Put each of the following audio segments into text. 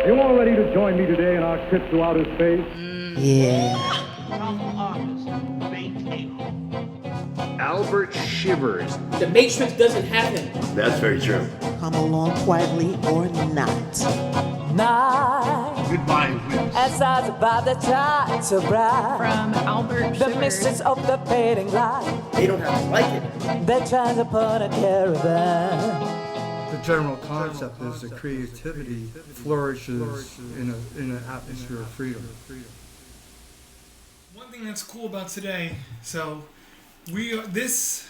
You all ready to join me today in our trip to outer space? Yeah. Albert Shivers. The Matrix doesn't have him. That's very true. Come along quietly or not. Night, Goodbye, Whips. as I about the time to bright. From Albert The Shivers. mistress of the fading light. They don't have to like it. They're trying to put a caravan. The general concept is that creativity flourishes in an atmosphere of freedom. One thing that's cool about today, so this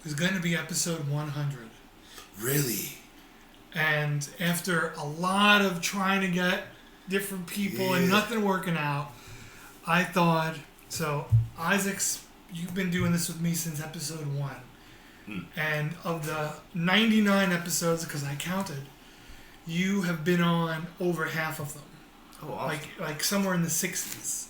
is going to be episode 100. Really? And after a lot of trying to get different people and nothing working out, I thought, so Isaac's, you've been doing this with me since episode 1. And of the 99 episodes, because I counted, you have been on over half of them. Oh, awesome. Like somewhere in the 60s.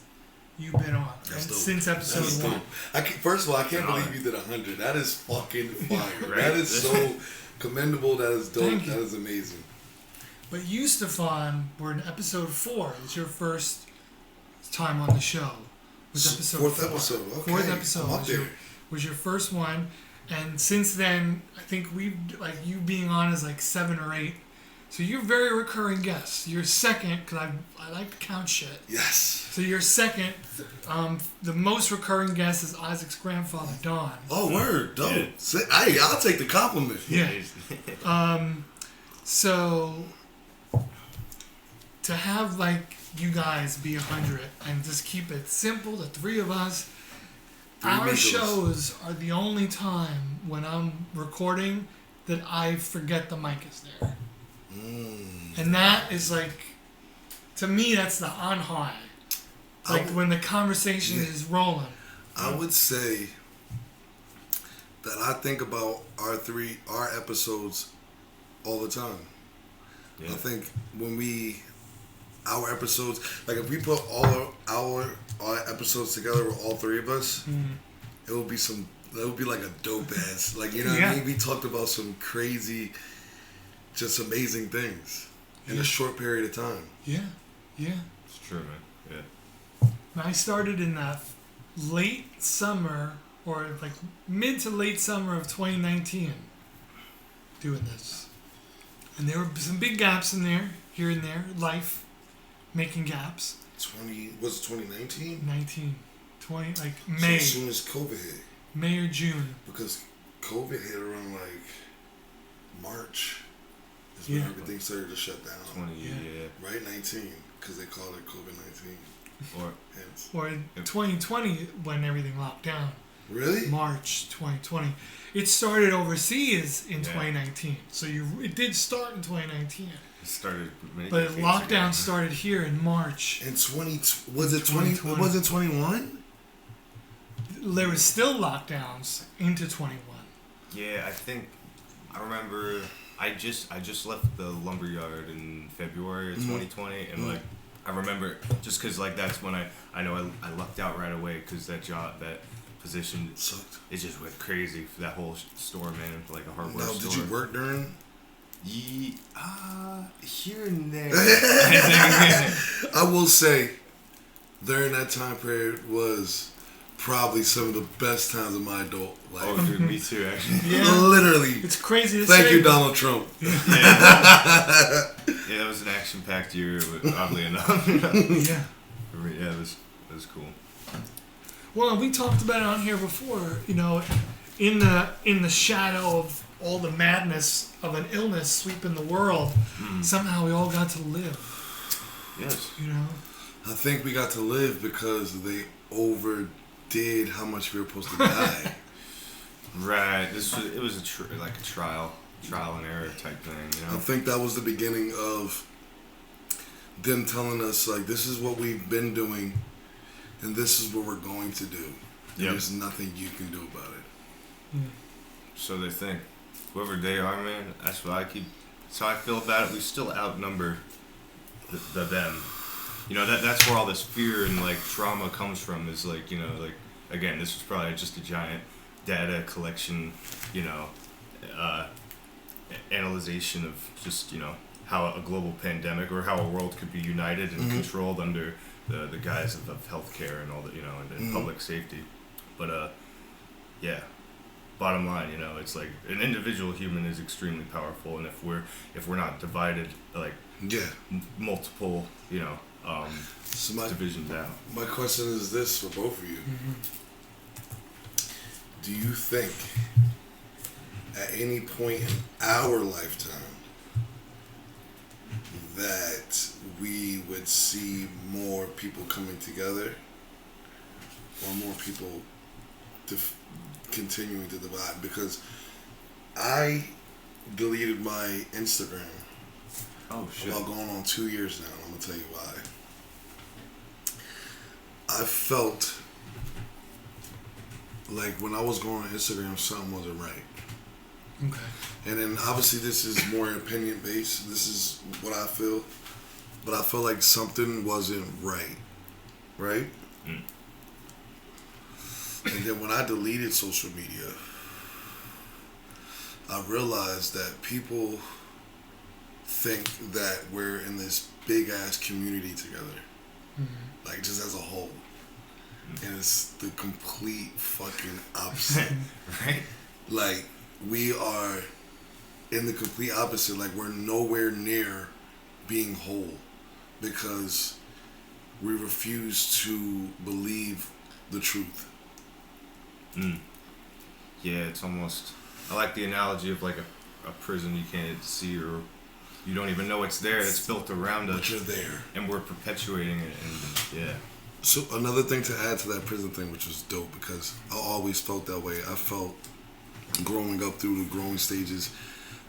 You've been on since episode 1. First of all, I can't believe you did 100. That is fucking fire. Right? That is so commendable. That is dope. Thank you. That is amazing. But you, Stefan, were in episode 4. It's your first time on the show. It was episode Fourth 4. episode. Okay. Fourth episode I'm up there. was your first one. And since then, I think we've, like, you being on is like 7 or 8. So you're very recurring guest. You're second, because I like to count shit. Yes. So you're second. The most recurring guest is Isaac's grandfather, Don. Oh, word. Dope. Yeah. Hey, I'll take the compliment. Yeah. So to have like you guys be 100 and just keep it simple, the three of us. Our shows are the only time when I'm recording that I forget the mic is there. And that is like, to me, that's the on high. Like when the conversation is rolling. I would say that I think about our episodes all the time. Yeah. I think when our episodes, like if we put all our episodes together with all three of us, it would be like a dope ass, like, you know what I mean? We talked about some crazy, just amazing things in a short period of time. Yeah. It's true, man. Yeah. I started in the late summer, or like mid to late summer of 2019, doing this. And there were some big gaps in there, here and there, life, making gaps. Was it 2019? 19, 20, like So May. as soon as COVID hit. May or June. Because COVID hit around like March. Is when everything started to shut down. 20, yeah. Right, 19, because they called it COVID-19. Or Hence. Or in 2020 when everything locked down. Really? March 2020. It started overseas in 2019. So it did start in 2019. it started. But lockdown started here in March. In was it 21? There was still lockdowns into 21. Yeah, I remember I just left the lumberyard in February of 2020, and like I remember just because like that's when I know I lucked out right away because that position Sucked. it just went crazy for that whole store, man, like a hardware Now, store. did you work during? Here and there. I will say, during that time period was probably some of the best times of my adult life. Oh, dude, me too, actually. Yeah. Literally. It's crazy to say. Thank you, Donald Trump. Yeah, that was an action-packed year, oddly enough. Yeah. Yeah, it was cool. Well, we talked about it on here before, you know, in the shadow of all the madness of an illness sweeping the world, somehow we all got to live. Yes. You know? I think we got to live because they overdid how much we were supposed to die. Right. It was a trial and error type thing, you know? I think that was the beginning of them telling us, like, this is what we've been doing, and this is what we're going to do. And there's nothing you can do about it. So they think. Whoever they are, man, that's how I feel about it. We still outnumber the them. You know, that's where all this fear and, like, trauma comes from, is, like, you know, like, again, this was probably just a giant data collection, you know, analyzation of just, you know, how a global pandemic or how a world could be united and controlled under the guise of healthcare and all that, and public safety. But yeah, bottom line, it's like an individual human is extremely powerful, and if we're not divided like multiple divisions out. My question is this for both of you. Do you think at any point in our lifetime that we would see more people coming together or more people continuing to divide? Because I deleted my Instagram about going on 2 years now. I'm going to tell you why. I felt like when I was going on Instagram, something wasn't right. Okay. And then obviously this is more opinion based. This is what I feel. But I feel like something wasn't right. Right? And then when I deleted social media, I realized that people think that we're in this big ass community together. Like just as a whole. And it's the complete fucking opposite. Right? Like, we are in the complete opposite. Like, we're nowhere near being whole because we refuse to believe the truth. Yeah, it's almost... I like the analogy of like a prison you can't see, or you don't even know it's there. It's built around us. But you're there. And we're perpetuating it, and yeah. So another thing to add to that prison thing, which was dope, because I always felt that way. I felt growing up through the growing stages,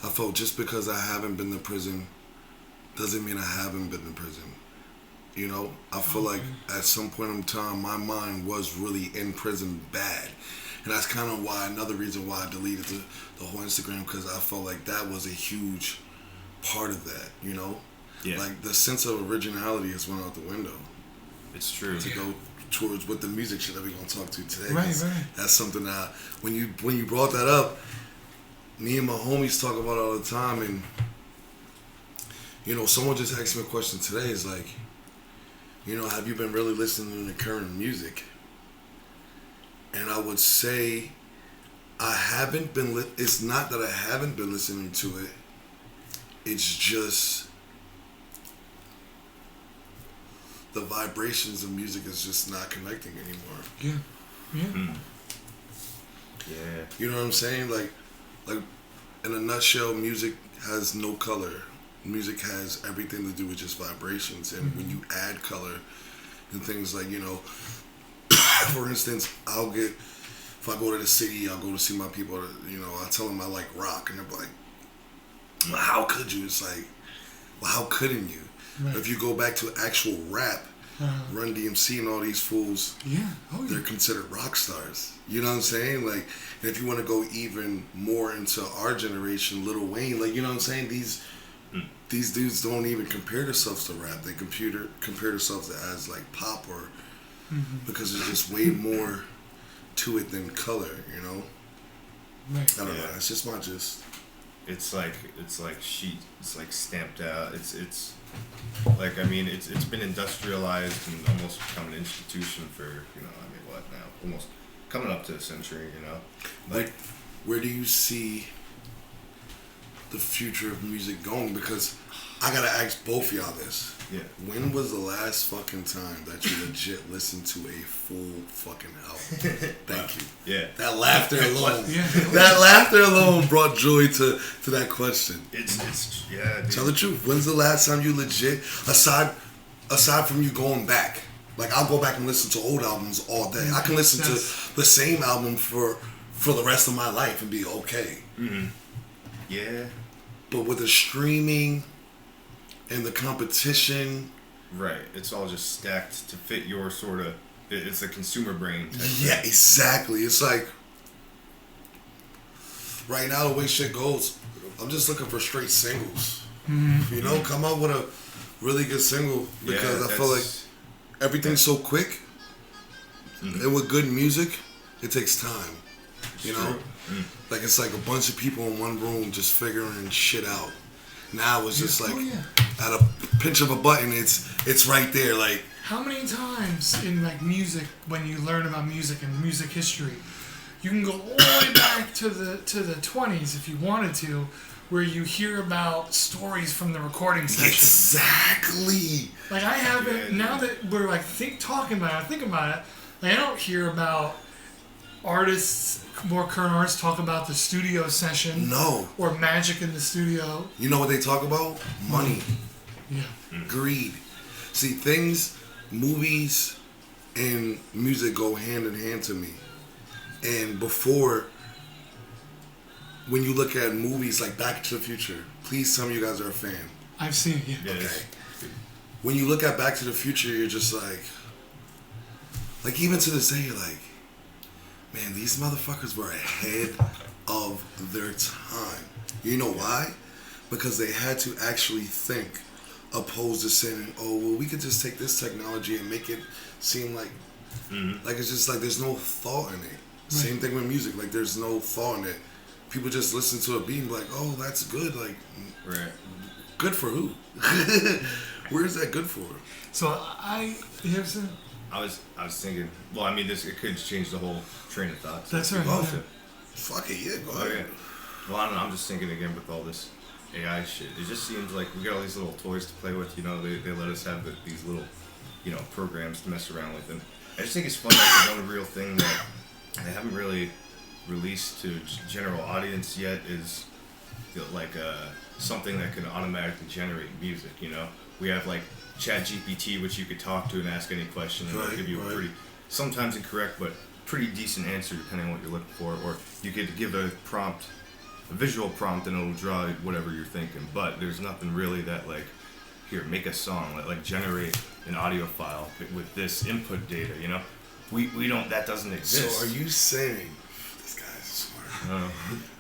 I felt just because I haven't been to prison doesn't mean I haven't been to prison. You know, I feel like at some point in time, my mind was really in prison bad. And that's kind of why, another reason why I deleted the whole Instagram, because I felt like that was a huge part of that, you know? Yeah. Like, the sense of originality has went out the window. It's true. To go towards what the music shit that we're going to talk to today. Right. That's something that, when you brought that up, me and my homies talk about it all the time. And, you know, someone just asked me a question today. Is like, you know, have you been really listening to current music? And I would say I haven't been. It's not that I haven't been listening to it. It's just the vibrations of music is just not connecting anymore. Yeah. Yeah. You know what I'm saying? Like in a nutshell, music has no color. Music has everything to do with just vibrations. And when you add color and things like, you know, for instance, if I go to the city, I'll go to see my people, you know, I tell them I like rock, and they're like, well, how could you? It's like, well, how couldn't you? Right. If you go back to actual rap, Run DMC and all these fools, they're considered rock stars. You know what I'm saying? Like, and if you want to go even more into our generation, Lil Wayne, like, you know what I'm saying? These dudes don't even compare themselves to rap. They compare themselves to as like pop, or because there's just way more to it than color, you know? Right. I don't know. It's just my gist. It's like sheet. It's like stamped out. It's like, I mean, it's been industrialized and almost become an institution for, you know, I mean, what now? Almost coming up to a century, you know? Like, where do you see the future of music going? Because I gotta ask both of y'all this. Yeah. When was the last fucking time that you legit listened to a full fucking album? Thank you. Yeah. That laughter alone. That laughter alone brought joy to that question. It's yeah. Dude. Tell the truth. When's the last time you legit, aside from you going back, like, I'll go back and listen to old albums all day. I can listen to the same album for the rest of my life and be okay. Mm-hmm. Yeah. But with the streaming and the competition, right? It's all just stacked to fit your sort of. It's a consumer brain. Yeah, exactly. It's like right now the way shit goes, I'm just looking for straight singles. You know, come out with a really good single, because I feel like everything's so quick, and with good music, it takes time. You know, like, it's like a bunch of people in one room just figuring shit out. Now it's just like yeah. at a pinch of a button, it's right there. Like, how many times in like music, when you learn about music and music history, you can go all the way back to the 20s if you wanted to, where you hear about stories from the recording session. Exactly. Like I haven't, now that we're like talking about it, think about it. Like I don't hear about artists, more current artists talk about the studio session. No. Or magic in the studio. You know what they talk about? Money. Yeah. Greed. See, things, movies, and music go hand in hand to me. And before, when you look at movies like Back to the Future, please tell me you guys are a fan. I've seen it, yeah. Okay. When you look at Back to the Future, you're just like even to this day, you're like, man, these motherfuckers were ahead of their time. You know why? Because they had to actually think, opposed to saying, oh, well, we could just take this technology and make it seem like, like it's just like there's no thought in it. Right. Same thing with music, like there's no thought in it. People just listen to a beat and be like, oh, that's good. Like, right. Good for who? Where is that good for? So you have some? I was thinking. Well, I mean, it could change the whole train of thought. That's right. Oh, fuck it, yeah, go ahead. Well, I don't know. I'm just thinking again with all this AI shit. It just seems like we got all these little toys to play with. You know, they let us have these little, programs to mess around with. And I just think it's fun. Like the one real thing that they haven't really released to general audience yet is something that can automatically generate music. You know, we have like ChatGPT, which you could talk to and ask any question, and it'll give you a pretty, sometimes incorrect, but pretty decent answer depending on what you're looking for. Or you could give a visual prompt, and it'll draw whatever you're thinking. But there's nothing really that like, here, make a song, like generate an audio file with this input data. You know, we don't. That doesn't exist. So are you saying this guy's smart?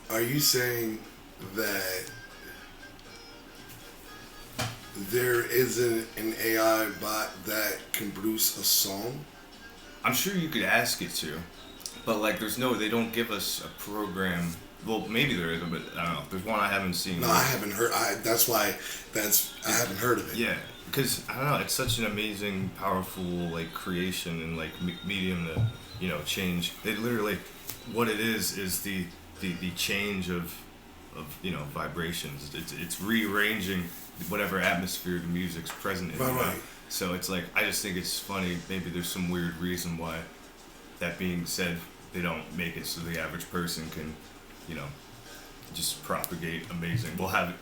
Are you saying that there isn't an AI bot that can produce a song? I'm sure you could ask it to, but like they don't give us a program. Well, maybe there is, but I don't know. There's one I haven't seen. No, I haven't heard. I haven't heard of it. Yeah, because I don't know. It's such an amazing, powerful like creation and like medium that change. It literally, what it is the change of vibrations. It's rearranging whatever atmosphere the music's present in. Right. So it's like, I just think it's funny. Maybe there's some weird reason why. That being said, they don't make it so the average person can, just propagate amazing. We'll have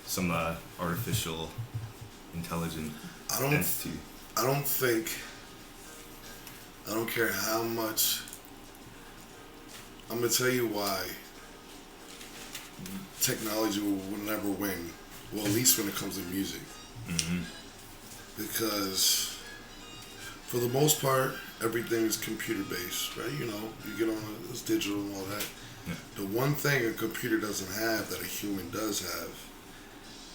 some artificial intelligent entity. I don't care how much. I'm gonna tell you why technology will never win. Well, at least when it comes to music. Mm-hmm. Because for the most part, everything is computer based, right? You get on it's digital and all that. Yeah. The one thing a computer doesn't have that a human does have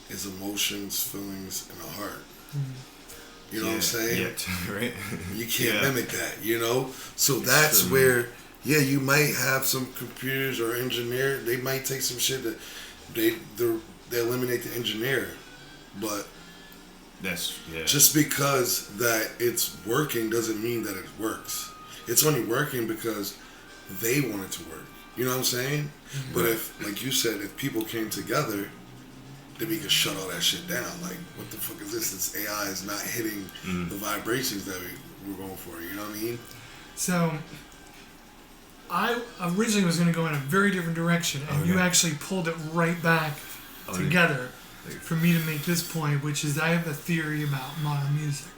is emotions, feelings, and a heart. Mm-hmm. You know what I'm saying? Yeah, right. You can't mimic that, So that's where, you might have some computers or engineer. They might take some shit that they eliminate the engineer, but just because that it's working doesn't mean that it works. It's only working because they want it to work. You know what I'm saying? Mm-hmm. But if, like you said, if people came together, then we could shut all that shit down. Like, what the fuck is this? This AI is not hitting the vibrations that we're going for. You know what I mean? So, I originally was going to go in a very different direction, and you actually pulled it right back together for me to make this point, which is I have a theory about modern music.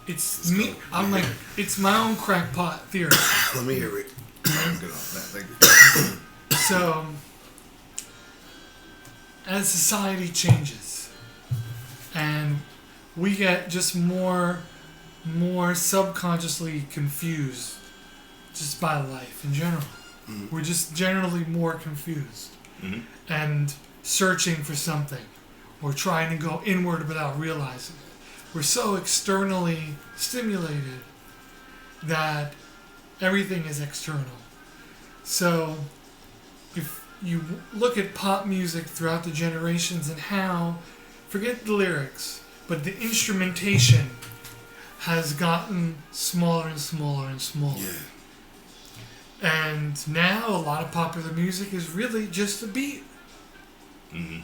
It's me. I'm like, it's my own crackpot theory. Let me hear it. So, as society changes, and we get just more subconsciously confused just by life in general. Mm-hmm. We're just generally more confused and searching for something or trying to go inward without realizing it. We're so externally stimulated that everything is external. So if you look at pop music throughout the generations and how, forget the lyrics, but the instrumentation has gotten smaller and smaller and smaller. Yeah. And now a lot of popular music is really just a beat. Mm-hmm.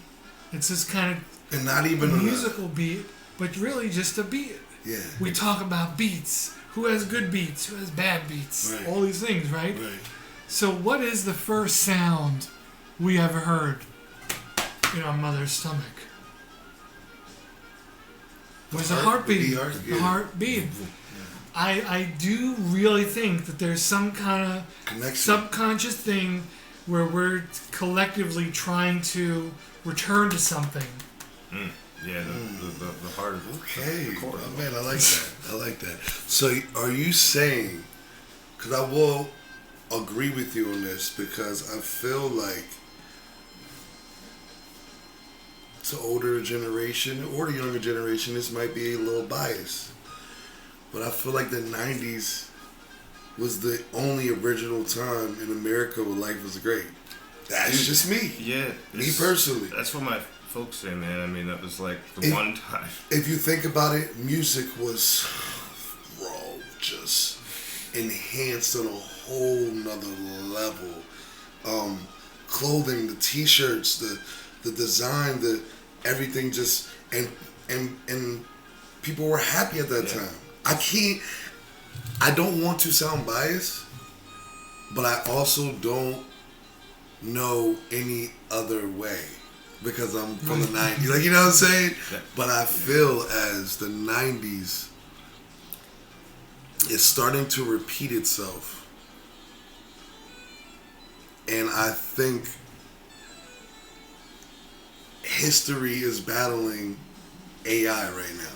It's this kind of And not even a musical beat, but really just a beat. Yeah. We talk about beats. Who has good beats? Who has bad beats? Right. All these things, right? Right. So what is the first sound we ever heard in our mother's stomach? It was a heartbeat. The heartbeat. I do really think that there's some kind of Connection. subconscious thing where we're collectively trying to return to something. Yeah, the heart of Okay. the core. Oh, man, I like that. I like that. So are you saying, because I will agree with you on this, because I feel like to older generation or the younger generation, this might be a little biased. But I feel like the 90s was the only original time in America where life was great. That's just me. Yeah. Me personally. That's what my folks say, man. I mean, that was like the one time. If you think about it, music was raw, just enhanced on a whole nother level. Clothing, the t-shirts, the design, the everything just and people were happy at that time. I don't want to sound biased, but I also don't know any other way because I'm from the 90s. Like, you know what I'm saying? Yeah. But I feel as the 90s is starting to repeat itself. And I think history is battling AI right now.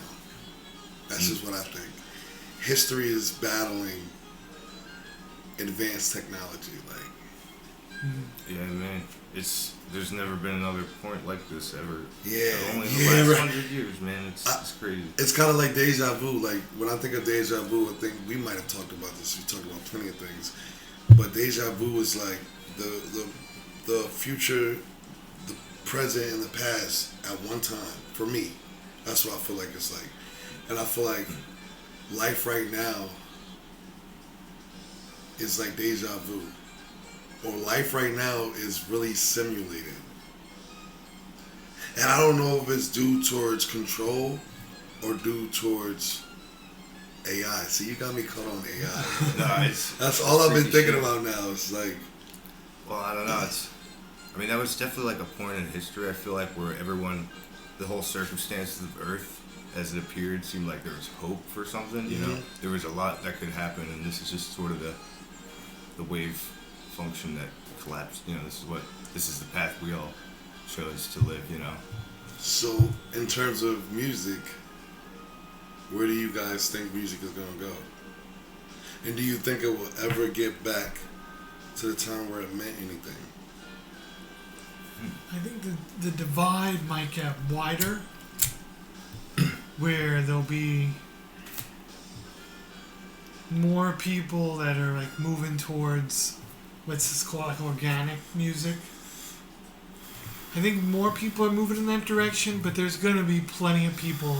That's just what I think. History is battling advanced technology. Like, Yeah, man. There's never been another point like this ever. Yeah, Only in yeah, the last right. 100 years, man. It's crazy. it's kind of like deja vu. Like, when I think of deja vu, I think we might have talked about this. We talked about plenty of things. But deja vu is like the future, the present, and the past at one time. For me, that's what I feel like it's like. And I feel like life right now is like deja vu. Or life right now is really simulated. And I don't know if it's due towards control or due towards AI. See, you got me caught on AI. That's all I've been thinking about now. It's like, Well, I don't know. I mean, that was definitely like a point in history. I feel like where everyone, the whole circumstances of Earth, as it appeared, seemed like there was hope for something. You know, there was a lot that could happen, and this is just sort of the wave function that collapsed. You know, this is the path we all chose to live. You know. so in terms of music, where do you guys think music is going to go? And do you think it will ever get back to the time where it meant anything? I think the divide might get wider, where there'll be more people that are like moving towards what's this called, like organic music. I think more people are moving in that direction, but there's gonna be plenty of people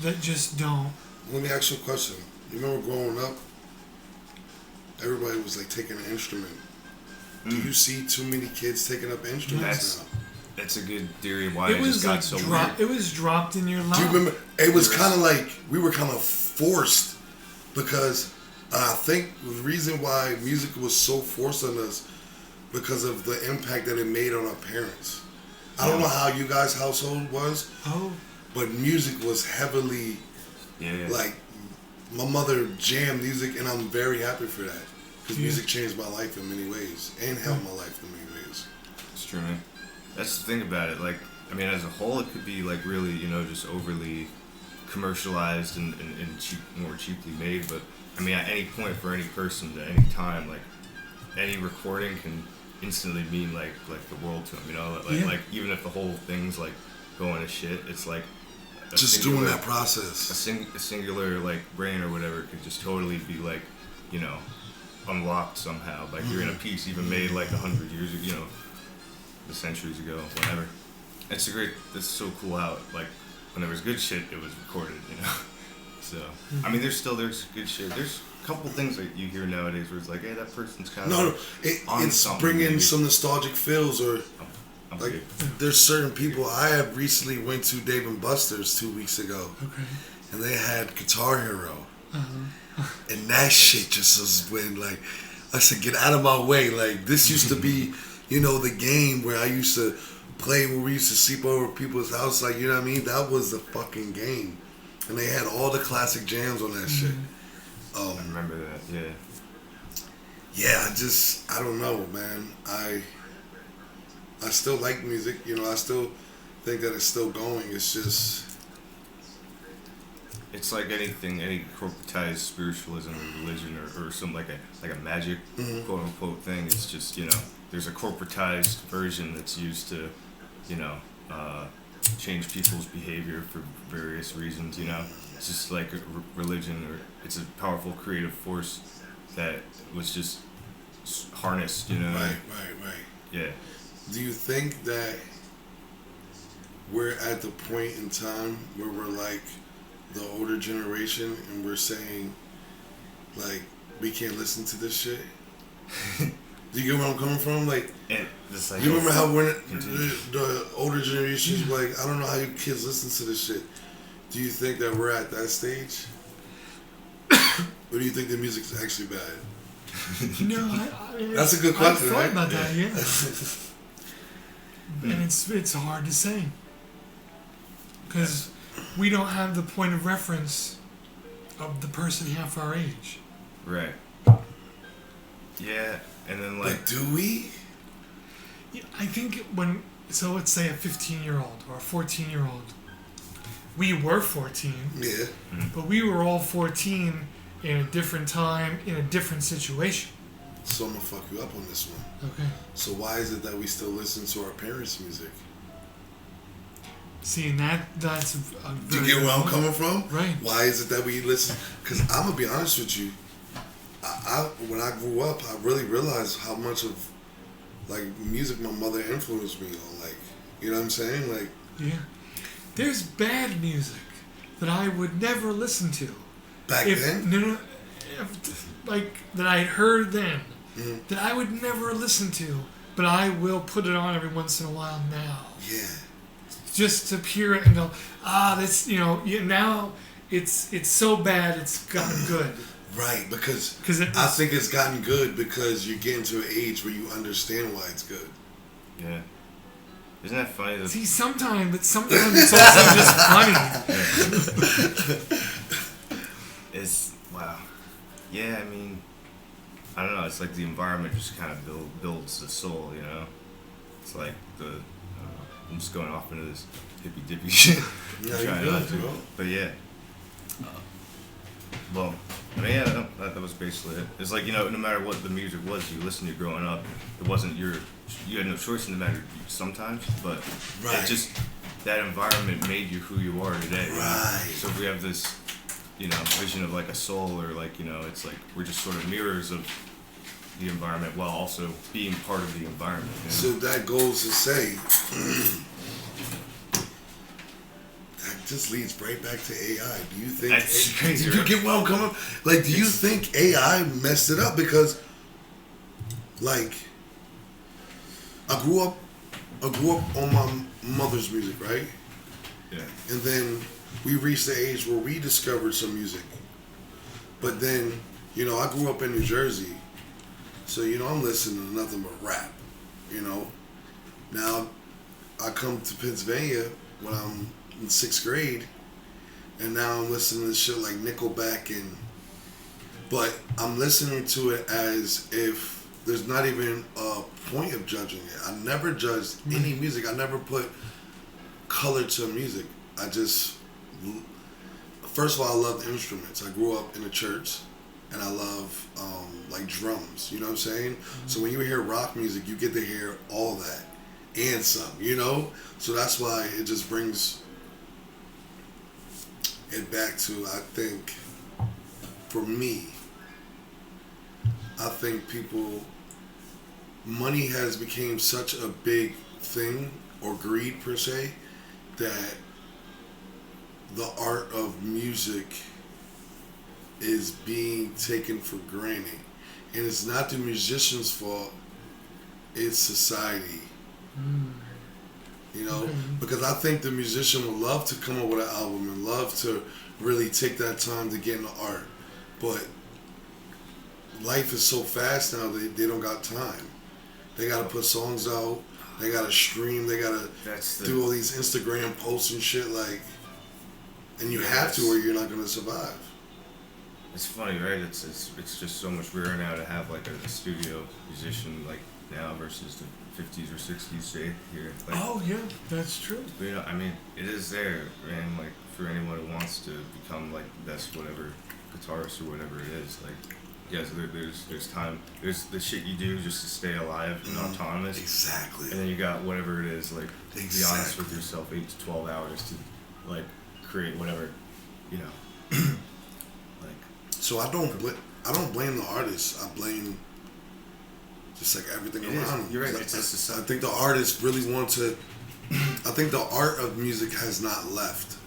that just don't. Let me ask you a question. You remember growing up, everybody was like taking an instrument. Do you see too many kids taking up instruments now? That's a good theory why It it was just got like so weird. it was dropped in your lap. Do you remember? It was kind of like we were kind of forced because I think the reason why music was so forced on us because of the impact that it made on our parents. I don't know how you guys' household was, but music was heavily like my mother jammed music, and I'm very happy for that because music changed my life in many ways and helped my life in many ways. It's true, man. That's the thing about it. Like, I mean, as a whole, it could be like really, you know, just overly commercialized and more cheaply made. But I mean, at any point for any person at any time, like any recording can instantly mean like the world to them. You know, like even if the whole thing's like going to shit, it's like Just doing that process. A singular like brain or whatever could just totally be like, you know, unlocked somehow. Like you're in a piece even made like 100 years ago, you know, the centuries ago, whenever. It's so cool how, like, when there was good shit, it was recorded, you know? So, I mean, there's good shit. There's a couple things that you hear nowadays where it's like, hey, that person's kind of it's bringing some nostalgic feels, or like there's certain people. I have recently went to Dave and Buster's 2 weeks ago, and they had Guitar Hero, and that shit just was when, like, I said, get out of my way. Like, this used to be, you know, the game where I used to play, where we used to sleep over people's house. Like, you know what I mean? That was the fucking game. And they had all the classic jams on that shit. I remember that, yeah. Yeah, I don't know, man. I still like music, you know, I still think that it's still going. It's just... It's like anything, any corporatized spiritualism or religion or some like a magic quote unquote thing. It's just, you know, there's a corporatized version that's used to, you know, change people's behavior for various reasons, you know. It's just like a religion, or it's a powerful creative force that was just harnessed, you know. Right. Yeah. Do you think that we're at the point in time where we're like the older generation and we're saying, like, we can't listen to this shit? Do you get where I'm coming from? Like, you remember how when the older generations like, I don't know how you kids listen to this shit. Do you think that we're at that stage? Or do you think the music's actually bad? No, I mean, that's a good question. I've thought right? about that, yeah. And it's hard to say because we don't have the point of reference of the person half our age. Right. Yeah, and then like... But do we? Yeah, I think so let's say a 15-year-old or a 14-year-old. We were 14. Yeah. But we were all 14 in a different time, in a different situation. So I'm gonna fuck you up on this one. Okay. So why is it that we still listen to our parents' music? See, and that's a Do you get where I'm coming from? Right. Why is it that we listen? Because I'm gonna be honest with you. When I grew up, I really realized how much of like music my mother influenced me on. Like, you know what I'm saying? Like, yeah. There's bad music that I would never listen to. Back then? No, like that I heard then, that I would never listen to, but I will put it on every once in a while now. Yeah. Just to hear it and go, this, you know, now it's so bad it's gotten good. Right, because I think it's gotten good because you're getting to an age where you understand why it's good. Yeah. Isn't that funny? See, sometimes it's also just funny. It's, wow. Yeah, I mean, I don't know. It's like the environment just kind of builds the soul, you know? It's like I'm just going off into this hippy-dippy shit. Yeah, you good, bro. But yeah. Well, I mean, yeah, that was basically it. It's like, you know, no matter what the music was you listened to growing up, it wasn't you had no choice in the matter sometimes, but it just, that environment made you who you are today. Right. So if we have this, you know, vision of like a soul, or like, you know, it's like we're just sort of mirrors of the environment while also being part of the environment. You know? So that goes to say, that just leads right back to AI. Do you think that's crazy? Do you get where I'm coming? Like, do you think AI messed it up? Because, like, I grew up on my mother's music, right? Yeah. And then we reached the age where we discovered some music. But then, you know, I grew up in New Jersey. So, you know, I'm listening to nothing but rap, you know. Now, I come to Pennsylvania when I'm in 6th grade, and now I'm listening to shit like Nickelback, but I'm listening to it as if there's not even a point of judging it. I never judged any music. I never put color to music. I just, first of all, I love instruments. I grew up in a church, and I love like drums, you know what I'm saying? So when you hear rock music, you get to hear all that and some, you know? So that's why it just brings it back to, I think, for me, I think money has become such a big thing or greed per se that the art of music is being taken for granted. And it's not the musician's fault, it's society. You know? Because I think the musician would love to come up with an album and love to really take that time to get into art. But life is so fast now, they don't got time. They gotta put songs out, they gotta stream, they gotta do all these Instagram posts and shit, like, and you have to or you're not gonna survive. It's funny, right? It's just so much rarer now to have like a studio musician like now versus the 50s or 60s day here. Like, oh yeah, that's true. You know, I mean, it is there, man. Like for anyone who wants to become like the best whatever guitarist or whatever it is, like yes, there's time. There's the shit you do just to stay alive and autonomous. Exactly. And then you got whatever it is, like be honest with yourself, 8 to 12 hours to like create whatever, you know. So I don't blame the artist. I blame just like everything around him. You're right. I think the artist really want to. I think the art of music has not left.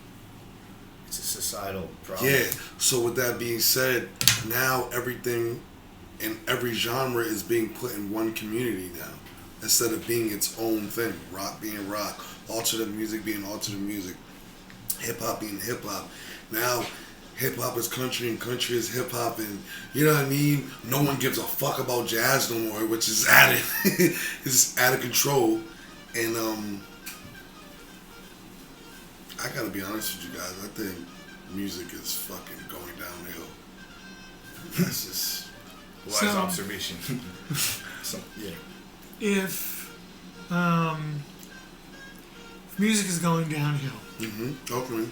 It's a societal problem. Yeah. So with that being said, now everything in every genre is being put in one community now, instead of being its own thing. Rock being rock, alternate music being alternate music, hip hop being hip hop. Now hip hop is country and country is hip hop, and you know what I mean? No one gives a fuck about jazz no more, which is is out of control. And I gotta be honest with you guys, I think music is fucking going downhill. That's just wise observation. Yeah. If music is going downhill. Okay.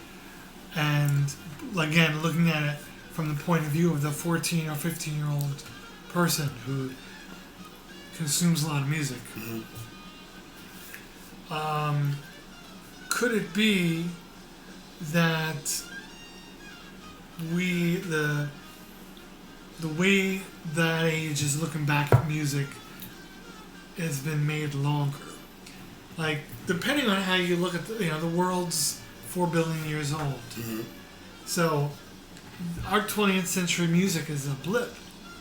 And again, looking at it from the point of view of the 14 or 15-year-old person who consumes a lot of music, could it be that the way that age is looking back at music has been made longer? Like, depending on how you look at the world's 4 billion years old. So our 20th century music is a blip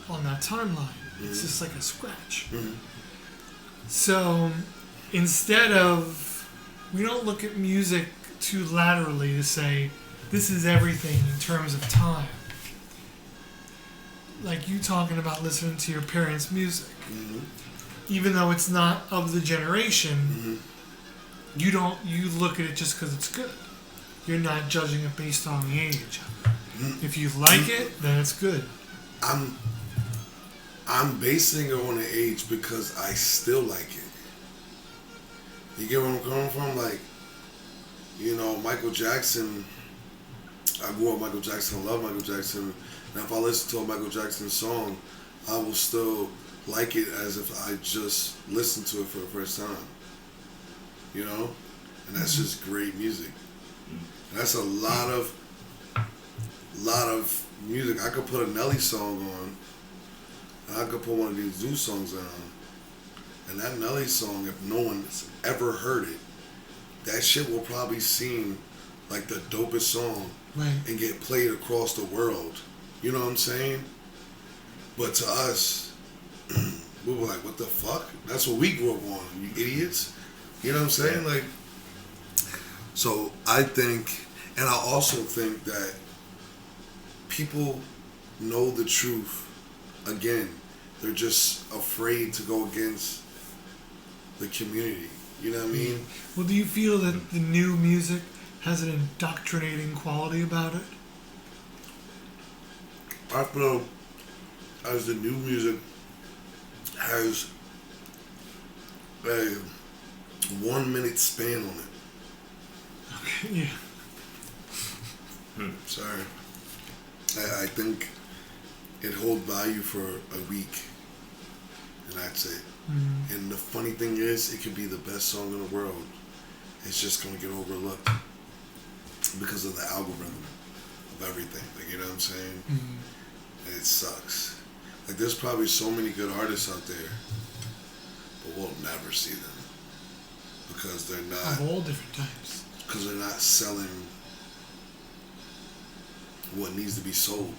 on that timeline. It's just like a scratch. So instead of, we don't look at music too laterally to say this is everything in terms of time. Like you talking about listening to your parents' music. Even though it's not of the generation, you look at it just because it's good. You're not judging it based on the age. If you like it, then it's good. I'm basing it on the age because I still like it. You get where I'm coming from? Like, you know, Michael Jackson, I grew up with Michael Jackson, I love Michael Jackson, and if I listen to a Michael Jackson song, I will still like it as if I just listened to it for the first time. You know? And that's just great music. That's a lot of music. I could put a Nelly song on, and I could put one of these Zoo songs on, and that Nelly song, if no one's ever heard it, that shit will probably seem like the dopest song and get played across the world. You know what I'm saying? But to us, we were like, what the fuck? That's what we grew up on, you idiots. You know what I'm saying? Like, so I think, and I also think that people know the truth. Again, they're just afraid to go against the community. You know what I mean? Well, do you feel that the new music has an indoctrinating quality about it? I feel as the new music has a 1 minute span on it. Okay, yeah. Sorry. I think it holds value for a week, and that's it. And the funny thing is, it could be the best song in the world. It's just going to get overlooked because of the algorithm of everything. Like, you know what I'm saying? And it sucks. Like, there's probably so many good artists out there, but we'll never see them. because they're Of not all different types. selling what needs to be sold.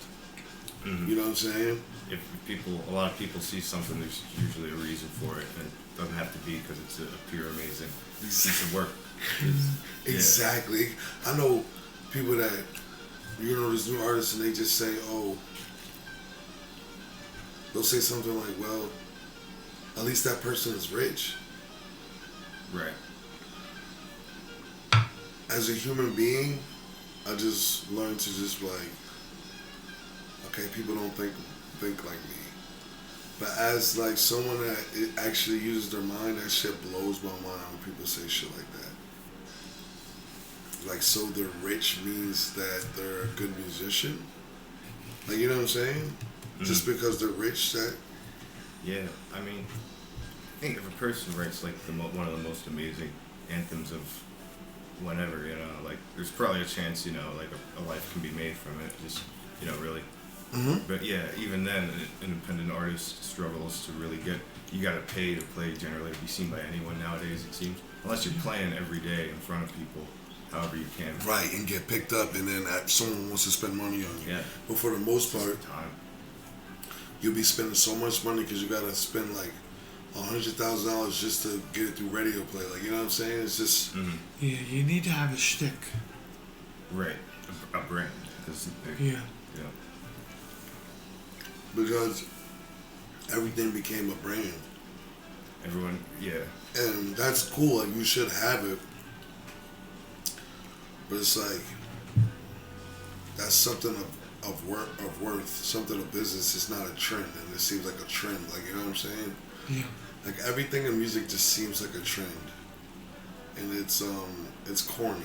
Mm-hmm. You know what I'm saying? If a lot of people see something, there's usually a reason for it, and it doesn't have to be because it's a pure amazing piece of work. Exactly. I know people that, there's new artists and they just say, they'll say something like, well, at least that person is rich. Right. As a human being, I just learned to just like, okay, people don't think like me. But as like someone that it actually uses their mind, that shit blows my mind when people say shit like that. Like, so they're rich means that they're a good musician? Like, you know what I'm saying? Mm-hmm. Just because they're rich, that... Yeah, I mean, I think if a person writes like one of the most amazing anthems of whenever, like there's probably a chance, like a life can be made from it, just, really. Mm-hmm. But yeah, even then, an independent artist struggles to really you gotta pay to play generally to be seen by anyone nowadays, it seems. Unless you're playing every day in front of people, however you can. Right, and get picked up, and then someone wants to spend money on you. Yeah. But for the most part, time. You'll be spending so much money because you gotta spend like $100,000 just to get it through radio play. Like, you know what I'm saying? It's just... Mm-hmm. Yeah, you need to have a shtick. Right. A brand. Yeah. Because everything became a brand. Everyone, yeah. And that's cool, like you should have it. But it's like, that's something of worth, something of business. It's not a trend, and it seems like a trend, like, you know what I'm saying? Yeah. Like everything in music just seems like a trend. And it's corny.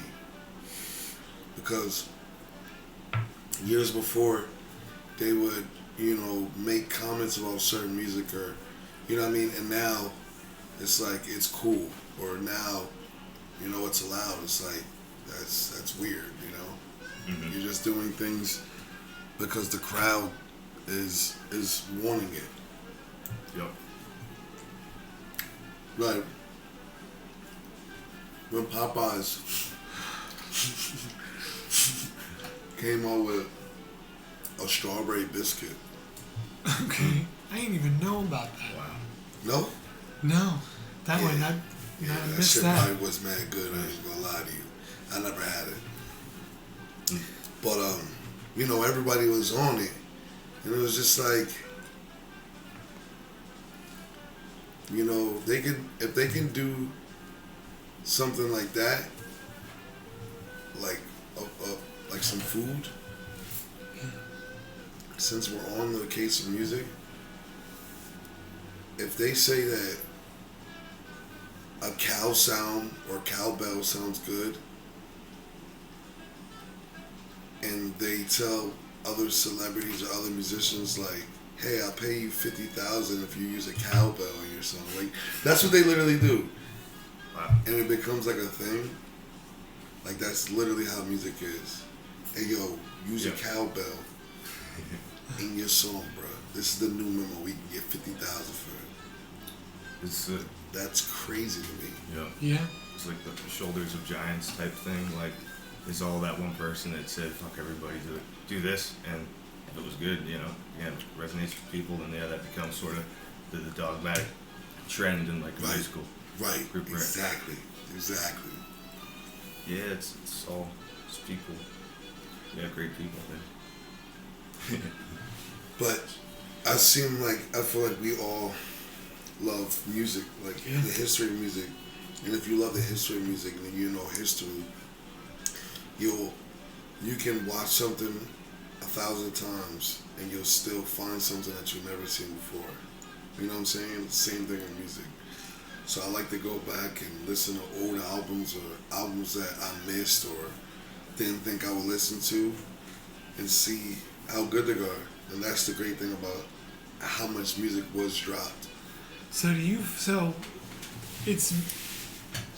Because years before, they would, make comments about certain music or, you know what I mean? And now, it's like, it's cool. Or now, it's allowed. It's like, that's weird, Mm-hmm. You're just doing things because the crowd is wanting it. Yep. Like, when Popeyes came out with a strawberry biscuit. Okay. I didn't even know about that. Wow. No? No. That one, I that missed shit that. probably was mad good. I ain't gonna lie to you. I never had it. But, everybody was on it. And it was just like, if they can do something like that, like some food, since we're on the case of music, if they say that a cow sound or cowbell sounds good, and they tell other celebrities or other musicians like, hey, I'll pay you $50,000 if you use a cowbell in your song. Like, that's what they literally do. Wow. And it becomes like a thing. Like, that's literally how music is. Hey, yo, use a cowbell in your song, bro. This is the new memo. We can get $50,000 for it. That's crazy to me. Yeah. Yeah. It's like the shoulders of giants type thing. Like, it's all that one person that said, fuck everybody, do this, and if it was good, it resonates with people, then that becomes sort of the dogmatic trend in like a musical. Right. Group Exactly. Yeah, it's all just people. Yeah, great people. Yeah. But I feel like we all love music, like the history of music. And if you love the history of music and you know history, you can watch something 1,000 times and you'll still find something that you've never seen before. You know what I'm saying? Same thing in music. So I like to go back and listen to old albums or albums that I missed or didn't think I would listen to and see how good they are. And that's the great thing about how much music was dropped. So it's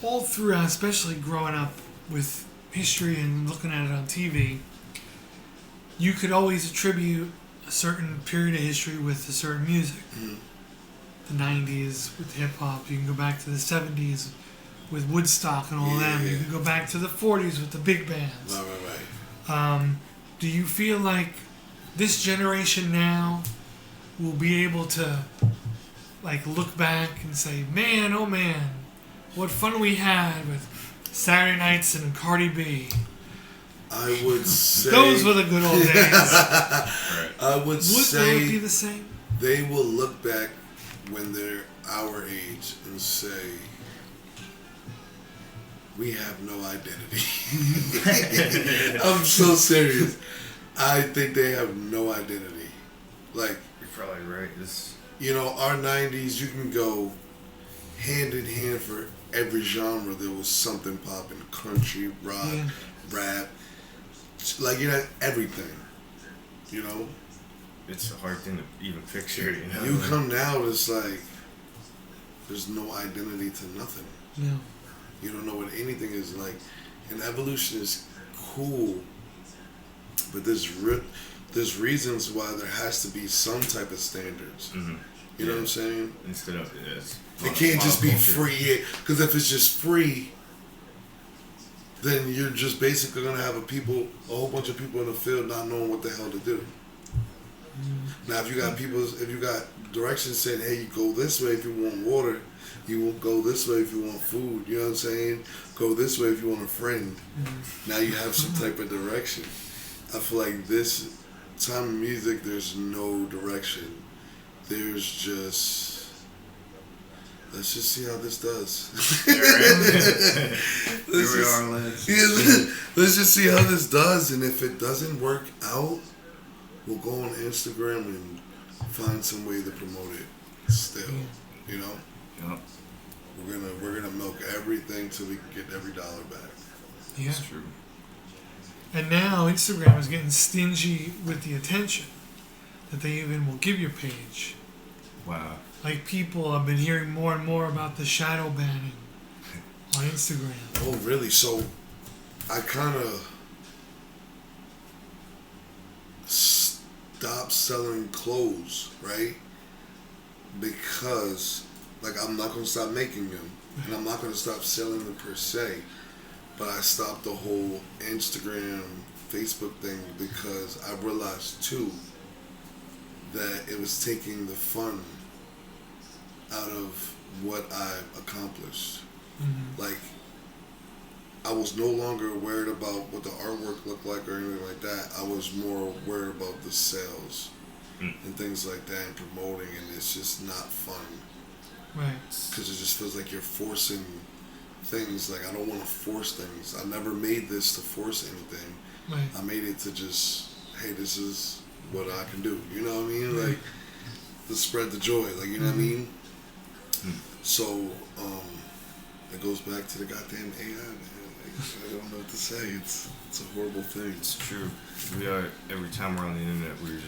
all throughout, especially growing up with history and looking at it on TV, you could always attribute a certain period of history with a certain music. Mm-hmm. The 90s with hip-hop, you can go back to the 70s with Woodstock and all them. You can go back to the 40s with the big bands. Right. Do you feel like this generation now will be able to like look back and say, man, oh man, what fun we had with Saturday nights and Cardi B? I would say Those were the good old days. Right. I would say Will it be the same? they will look back when they're our age and say, we have no identity. I'm so serious. I think they have no identity. Like, You're probably right. This. you know, our 90s, you can go hand in hand for every genre. There was something popping: country, rock, rap, like, you know, everything. You know, It's a hard thing to even picture. You know. you come now, it's like there's no identity to nothing. No. You don't know what anything is like. And evolution is cool, but there's reasons why there has to be some type of standards. Mm-hmm. You know what I'm saying? Instead of It can't just be free. Because if it's just free, then you're just basically gonna have a whole bunch of people in the field not knowing what the hell to do. Now, if you got directions saying, hey, you go this way if you want water, you won't go this way if you want food. You know what I'm saying? Go this way if you want a friend. Now you have some type of direction. I feel like this time in music, there's no direction. There's just, let's just see how this does. Here we are, lads. Let's just see how this does, and if it doesn't work out, we'll go on Instagram and find some way to promote it still. You know? Yep. We're gonna milk everything till we can get every dollar back. Yeah. That's true. And now Instagram is getting stingy with the attention that they even will give your page. Wow. Like people have been hearing more and more about the shadow banning on Instagram. Oh, really? So I kind of stopped selling clothes, right? Because, like, I'm not going to stop making them, and I'm not going to stop selling them per se, but I stopped the whole Instagram, Facebook thing because I realized, too, that it was taking the fun out of what I accomplished. Mm-hmm. Like, I was no longer worried about what the artwork looked like or anything like that. I was more worried about the sales and things like that and promoting, and it's just not fun. Right. Because it just feels like you're forcing things. Like, I don't want to force things. I never made this to force anything. Right. I made it to just, hey, this is what I can do. You know what I mean? Like, to spread the joy. Like, you know what I mean? So, it goes back to the goddamn AI, man. I don't know what to say. It's a horrible thing. It's true. We are, every time we're on the internet, we're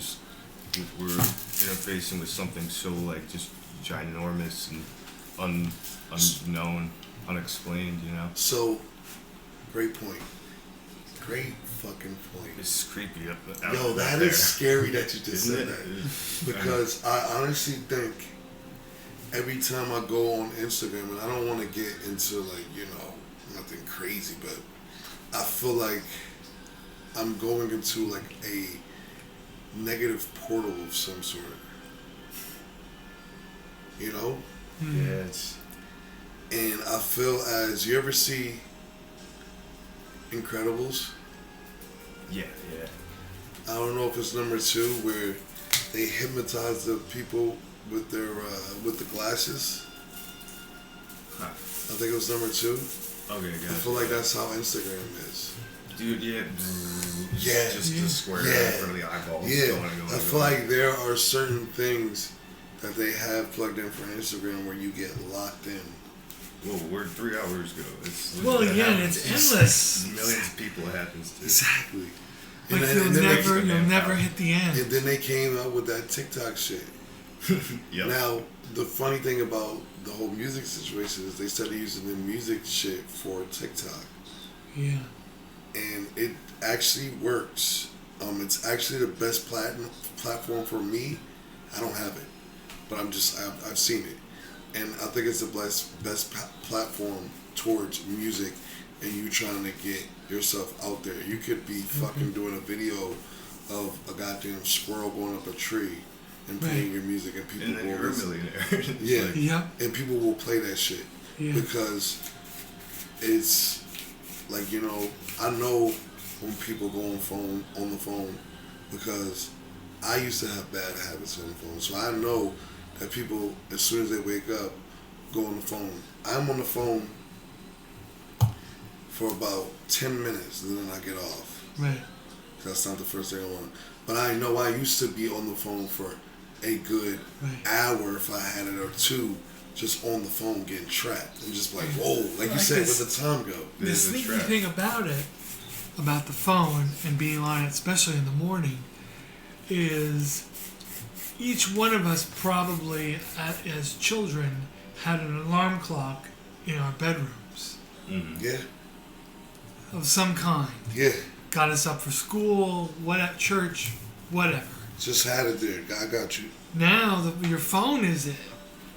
interfacing with something so, like, just ginormous and unknown, unexplained, you know? So, great point. Great fucking point. It's creepy. Yo, that is scary that you just Isn't said it? that. Because I honestly think every time I go on Instagram, and I don't want to get into, like, you know, nothing crazy, but I feel like I'm going into, like, a negative portal of some sort. You know? Yeah, And I feel as, you ever see Incredibles? Yeah. I don't know if it's number 2 where they hypnotize the people with their with the glasses. Huh. I think it was number 2. Okay, I gotcha. feel like that's how Instagram is. Dude, yeah. Yeah. Just the square Yeah. in front of the eyeballs. Yeah, Going. I feel like there are certain things that they have plugged in for Instagram where you get locked in. Whoa, we're 3 hours ago. It's Well, that yeah, and happens. it's endless. Millions of people it happens to. Exactly. Like then- you'll and then they- never hit the end. And then they came out with that TikTok shit. Yep. Now, the funny thing about the whole music situation is they started using the music shit for TikTok. Yeah. And it actually works. It's actually the best platform for me. I don't have it, but I've seen it, and I think it's the best platform towards music and you trying to get yourself out there. You could be fucking doing a video of a goddamn squirrel going up a tree and playing your music, and people will you're a millionaire. Yeah, and people will play that shit because it's like, you know, I know when people go on the phone because I used to have bad habits on the phone, so I know that people, as soon as they wake up, go on the phone. I'm on the phone for about 10 minutes, and then I get off. Right. That's not the first thing I want. But I know I used to be on the phone for a good hour, if I had it, or two, just on the phone getting trapped. And just like, whoa, like you said, where the time go? The sneaky thing about it, about the phone and being on it, especially in the morning, is each one of us probably, as children, had an alarm clock in our bedrooms. Yeah. Of some kind. Yeah. Got us up for school, at church, whatever. Just had it there. I got you. Now your phone is it.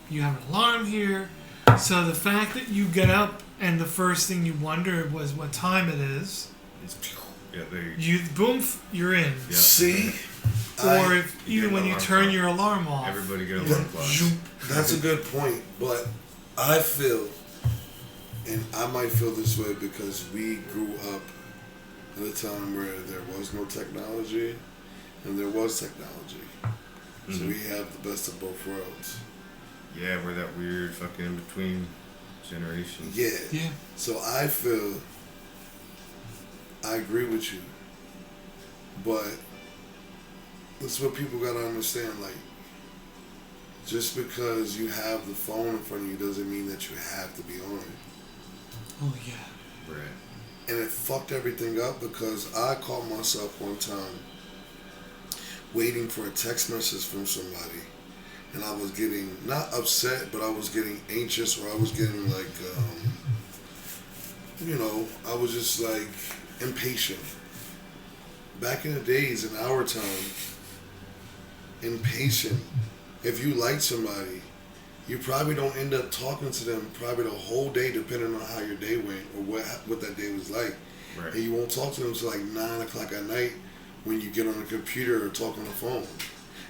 You have an alarm here. So the fact that you get up and the first thing you wonder was what time it is. Boom, you're in. Yeah. See? Or even when you turn your alarm off. Everybody get alarm clocks. That's a good point, but I feel, and I might feel this way because we grew up at a time where there was no technology and there was technology. So we have the best of both worlds. Yeah, we're that weird fucking in between generation. Yeah. So I feel, I agree with you, but that's what people gotta understand. Like, just because you have the phone in front of you doesn't mean that you have to be on it. Oh yeah. Right. And it fucked everything up because I caught myself one time waiting for a text message from somebody, and I was getting not upset, but I was getting anxious, or I was getting like, you know, I was just like impatient. Back in the days, in our time, impatient. If you like somebody, you probably don't end up talking to them probably the whole day, depending on how your day went or what that day was like. Right. And you won't talk to them until like 9 o'clock at night when you get on the computer or talk on the phone.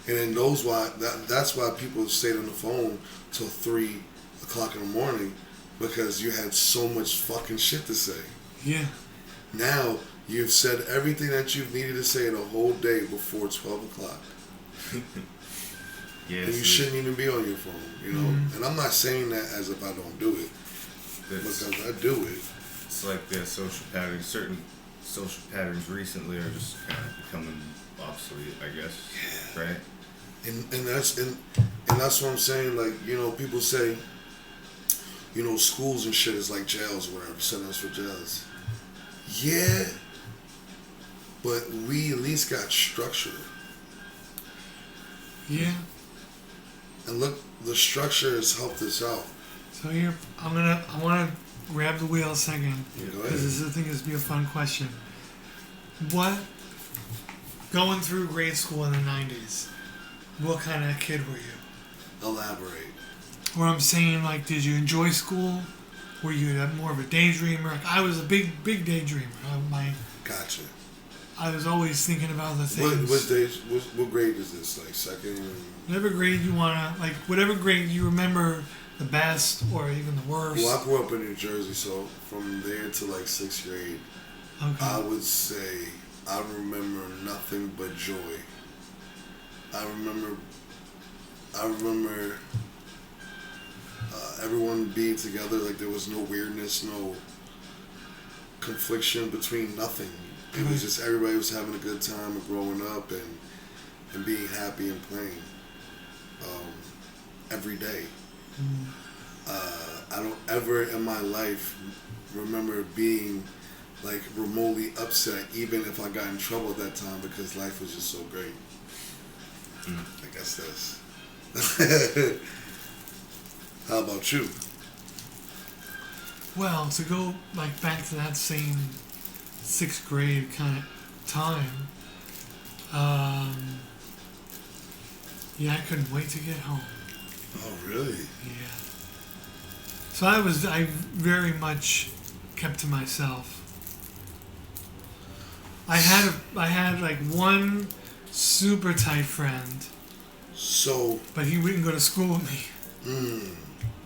And then that's why people stayed on the phone till 3 o'clock in the morning, because you had so much fucking shit to say. Yeah. Now you've said everything that you've needed to say the whole day before 12 o'clock. Yes, and you shouldn't even be on your phone, you know? And I'm not saying that as if I don't do it, because I do it. It's like the social patterns, certain social patterns recently are just kind of becoming obsolete, I guess. Yeah. Right? And that's what I'm saying. Like, you know, people say, you know, schools and shit is like jails or whatever, sending us for jails. Yeah, but we at least got structure. Yeah. And look, the structure has helped us out. So here, I want to grab the wheel a second, because I think this would be a fun question. What, going through grade school in the 90s, what kind of kid were you? Elaborate. Where I'm saying, like, did you enjoy school? Were you more of a daydreamer? Like, I was a big daydreamer. Gotcha. I was always thinking about the things. What grade is this? Like second? Whatever grade you wanna, like, whatever grade you remember the best or even the worst. Well, I grew up in New Jersey, so from there to like 6th grade, I would say I remember nothing but joy. I remember everyone being together, like there was no weirdness, no confliction between nothing. It was just everybody was having a good time of growing up and being happy and playing every day. I don't ever in my life remember being like remotely upset, even if I got in trouble at that time, because life was just so great. I guess that's. How about you? Well, to go like back to that same 6th grade kind of time, yeah, I couldn't wait to get home. Oh, really? Yeah. So I very much kept to myself. I had like one super tight friend. So. But he wouldn't go to school with me.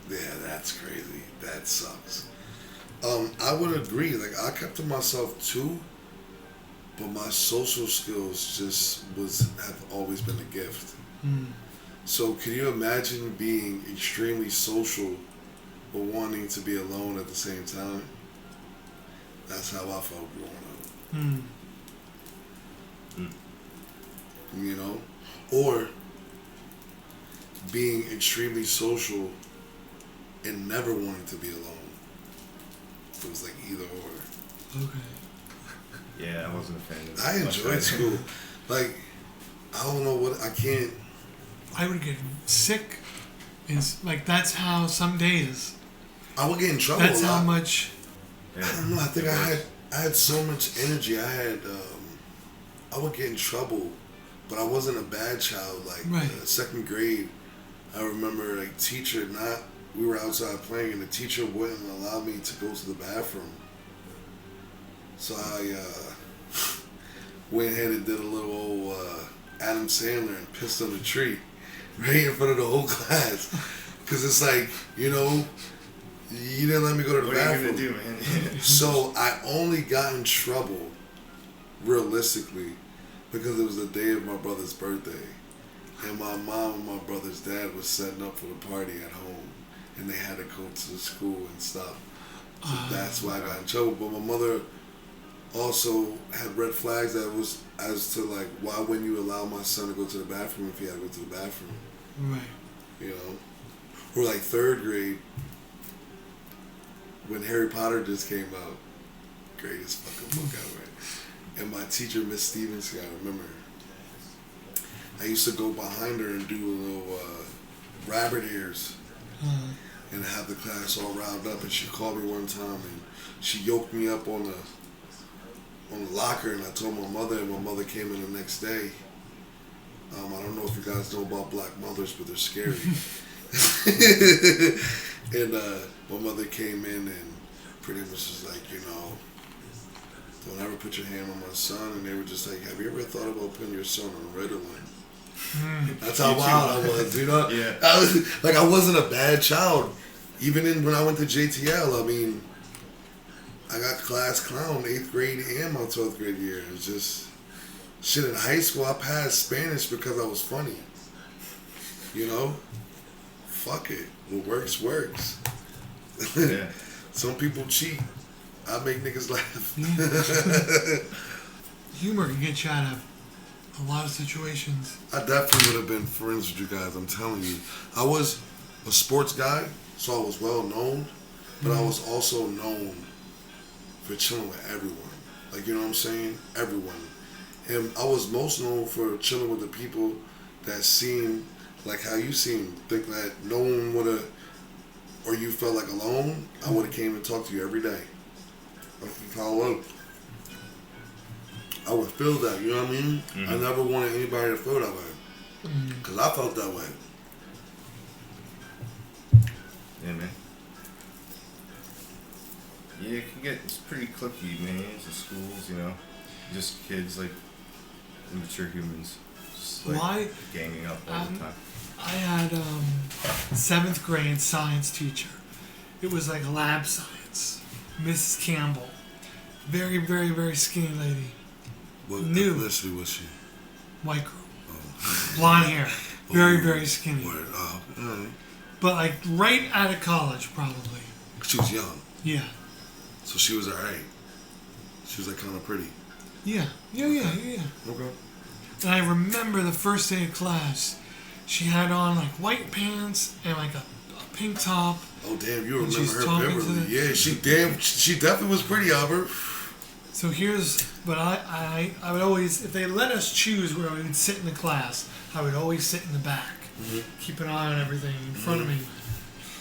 Yeah, that's crazy. That sucks. I would agree. Like, I kept to myself too, but my social skills have always been a gift. So, can you imagine being extremely social but wanting to be alone at the same time? That's how I felt growing up. You know? Or being extremely social and never wanting to be alone. It was like either or. Okay. Yeah, I wasn't a fan of it. I enjoyed school. Like, I don't know what, I can't. I would get sick. Like, that's how some days. I would get in trouble That's a lot. how much. I don't know, I think I had so much energy. I would get in trouble, but I wasn't a bad child. Like, second grade, I remember, like, we were outside playing and the teacher wouldn't allow me to go to the bathroom. So I went ahead and did a little old Adam Sandler and pissed on the tree right in front of the whole class. Because it's like, you know, you didn't let me go to the bathroom. What are you going to do, man? So I only got in trouble, realistically, because it was the day of my brother's birthday. And my mom and my brother's dad was setting up for the party at home. And they had to go to the school and stuff. So that's why I got in trouble. But my mother also had red flags that was as to, like, why wouldn't you allow my son to go to the bathroom if he had to go to the bathroom? Right. You know? Or like third grade, when Harry Potter just came out. Greatest fucking book ever. And my teacher, Miss Stevens, I remember her. I used to go behind her and do a little rabbit ears. And have the class all riled up, and she called me one time and she yoked me up on the locker, and I told my mother, and my mother came in the next day. I don't know if you guys know about black mothers, but they're scary. And my mother came in and pretty much was like, you know, don't ever put your hand on my son. And they were just like, have you ever thought about putting your son on Ritalin? That's how wild I was, you know? Yeah. I wasn't a bad child. Even when I went to JTL, I mean, I got class clown 8th grade and my 12th grade year. It was just, shit, in high school, I passed Spanish because I was funny. You know? Fuck it. What works, works. Yeah. Some people cheat. I make niggas laugh. Humor can get you out of a lot of situations. I definitely would have been friends with you guys, I'm telling you. I was a sports guy, so I was well known, but I was also known for chilling with everyone. Like, you know what I'm saying? Everyone. And I was most known for chilling with the people that seemed like how you seem. Think that no one would have, or you felt like alone, I would have came and talked to you every day. That's how I was. I would feel that, you know what I mean? Mm-hmm. I never wanted anybody to feel that way. Because I felt that way. Yeah, man. Yeah, it's pretty cliquey, man. It's the schools, you know. Just kids, like, immature humans. Just, like, ganging up all the time. I had 7th grade science teacher. It was like lab science. Mrs. Campbell. Very, very, very skinny lady. What New. ethnicity was she? White girl. Blonde hair. Very, very skinny. Word. Oh, alright. But like right out of college, probably. She was young. Yeah. So she was alright. She was like kind of pretty. Yeah. Yeah. Okay. And I remember the first day of class, she had on like white pants and like a pink top. Oh damn, you And remember she's her talking to vividly. the- Yeah, she definitely was pretty, Albert. So but I would always, if they let us choose where we would sit in the class, I would always sit in the back, keep an eye on everything in front of me.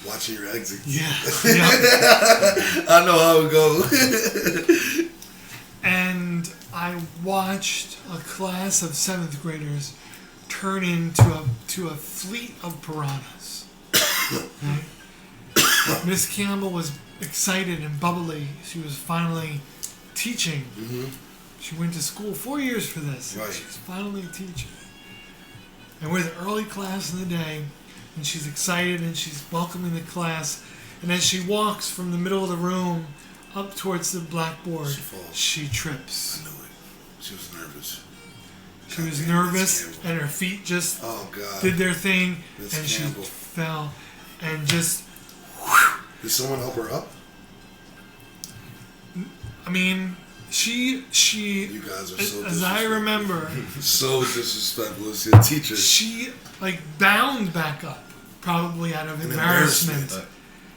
Watching your exits. Yeah. I know how it goes. And I watched a class of 7th graders turn into a fleet of piranhas. Okay? Miss Campbell was excited and bubbly. She was finally teaching. Mm-hmm. She went to school 4 years for this. Right. She's finally teaching. And we're the early class in the day, and she's excited and she's welcoming the class. And as she walks from the middle of the room up towards the blackboard, She falls. she trips. I knew it. She was nervous. She was nervous, and her feet just Oh God. did their thing, Miss and Campbell. she fell, and just. Did someone help her up? I mean, she. You guys are so As I remember, so disrespectful. It's your teacher. she like bound back up, probably out of embarrassment.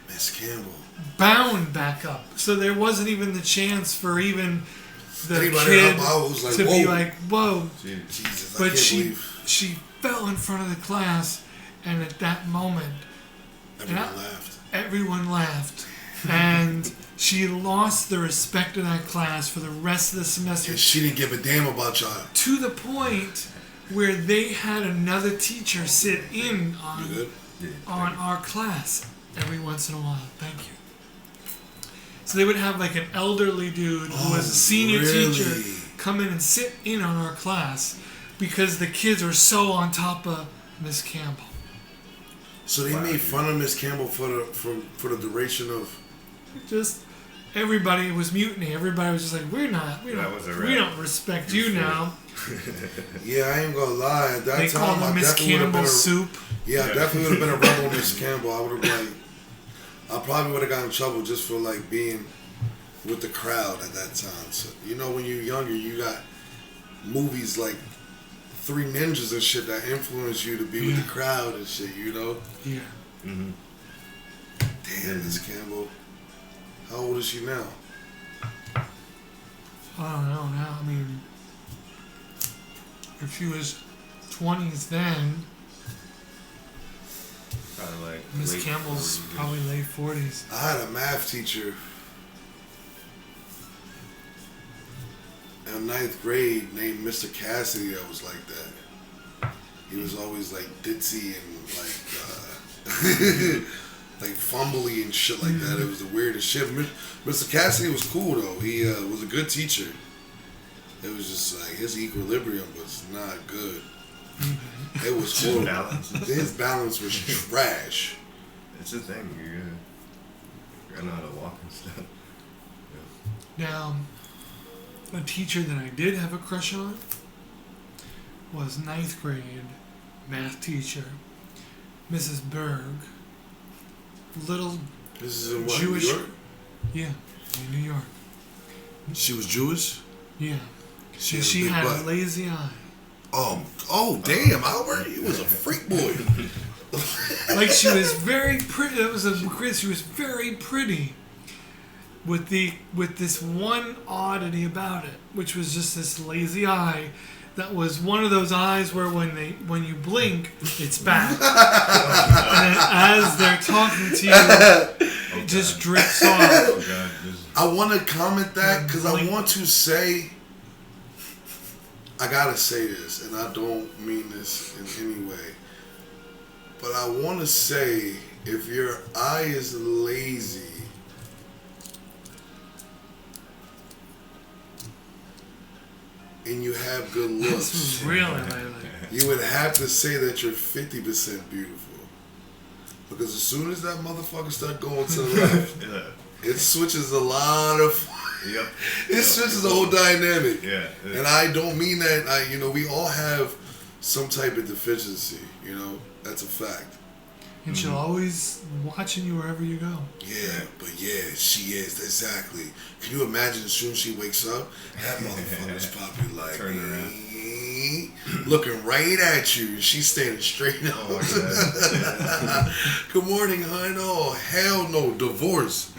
Miss Campbell. Bound back up, so there wasn't even the chance for even the Anybody kid up, I was like, to be whoa. like, "Whoa!" Jesus, I But can't believe she fell in front of the class, and at that moment, everyone laughed. everyone laughed, and she lost the respect of that class for the rest of the semester. And she didn't give a damn about y'all. To the point where they had another teacher sit in You good? on our class every once in a while. Thank you. So they would have like an elderly dude who was a senior really? teacher come in and sit in on our class because the kids were so on top of Miss Campbell. So they made fun of Miss Campbell for the duration of. Just everybody was mutiny. Everybody was just like, we That was a we wrap. don't respect you now. Yeah, I ain't gonna lie. At that They time, called her I Miss definitely would have been Campbell Soup. Yeah, I definitely would have been a rebel, Miss Campbell. I would have been like, I probably would have gotten in trouble just for like being with the crowd at that time. So you know, when you're younger, you got movies like Three Ninjas and shit that influence you to be with the crowd and shit. You know? Yeah. Mm-hmm. Damn, Miss Campbell. How old is she now? I don't know now. I mean, if she was 20s then, Probably like Miss late Campbell's 40s. probably late 40s. I had a math teacher in 9th grade named Mr. Cassidy that was like that. He was always like ditzy and like like fumbly and shit like that. It was the weirdest shit. Mr. Cassidy was cool though. He was a good teacher. It was just like his equilibrium was not good. It was horrible. His balance was trash. It's a thing. You gotta know how to walk and stuff. Now, a teacher that I did have a crush on was 9th grade math teacher, Mrs. Berg. Little This is in what, Jewish. New York? Yeah, in New York. She was Jewish? Yeah. She And had a she big had butt. a lazy eye. Oh, damn, Albert, you was a freak boy. Like she was very pretty. That was she was very pretty. With this one oddity about it, which was just this lazy eye, that was one of those eyes where when you blink, it's back, and then as they're talking to you, it just drips off. Oh God, I want to comment that because I want to say, I gotta say this, and I don't mean this in any way, but I want to say if your eye is lazy, and you have good This looks, was really lately. you would have to say that you're 50% beautiful. Because as soon as that motherfucker start going to the left, it switches a lot of. Yep. It switches the whole dynamic. Yeah. And I don't mean that. We all have some type of deficiency. That's a fact. And she'll always watching you wherever you go. Yeah, but yeah, she is exactly. Can you imagine as soon as she wakes up, that motherfucker's probably like Turn around. looking right at you, and she's standing straight up. Oh, yeah. Good morning, hon. Oh, hell no, divorce.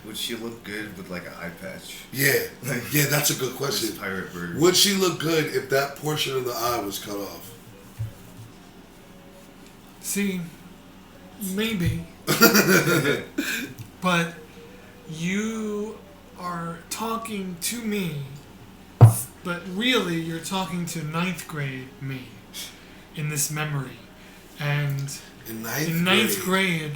Would she look good with like an eye patch? Yeah, that's a good question. Pirate bird. Would she look good if that portion of the eye was cut off? See, maybe. But you are talking to me, but really you're talking to 9th grade me in this memory. And In ninth grade,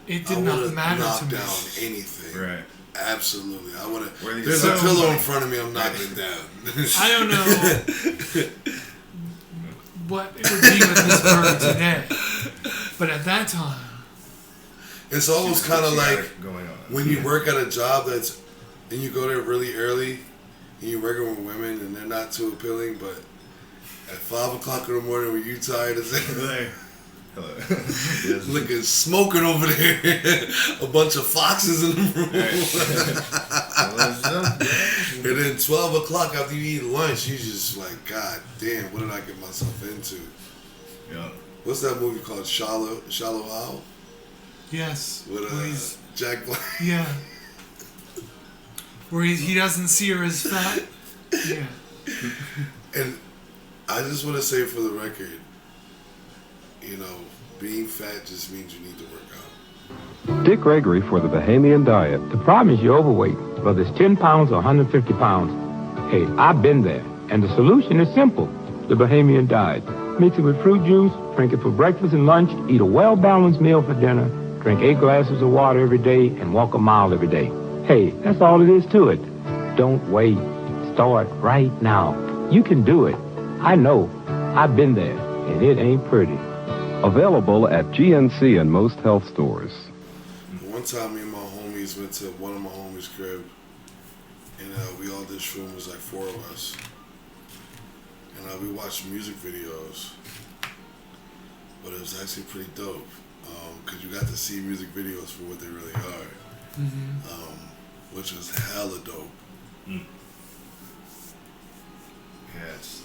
it did not matter to me. Knock down anything. Right. Absolutely. I would have. Where There's a pillow in front of me. I'm knocking it down. I don't know what it would be with this bird today, but at that time, it's almost kind of like going on. when you work at a job and you go there really early, and you're working with women, and they're not too appealing, but at 5 o'clock in the morning when you tired as hell. Look at smoking over there. A bunch of foxes in the room. And then 12 o'clock after you eat lunch, you just like, God damn, what did I get myself into? Yeah. What's that movie called? Shallow Hal? yes, With Jack Black. yeah, where he doesn't see her as fat. Yeah. And I just want to say for the record, you know, being fat just means you need to work out. Dick Gregory for the Bahamian Diet. The problem is you're overweight, whether it's 10 pounds or 150 pounds. Hey, I've been there, and the solution is simple. The Bahamian Diet. Mix it with fruit juice, drink it for breakfast and lunch, eat a well-balanced meal for dinner, drink 8 glasses of water every day, and walk a mile every day. Hey, that's all it is to it. Don't wait. Start right now. You can do it. I know. I've been there, and it ain't pretty. Available at GNC and most health stores. One time, me and my homies went to one of my homies' crib, and we all did shrooms, like 4 of us. And we watched music videos, but it was actually pretty dope, because you got to see music videos for what they really are, which was hella dope. Yes.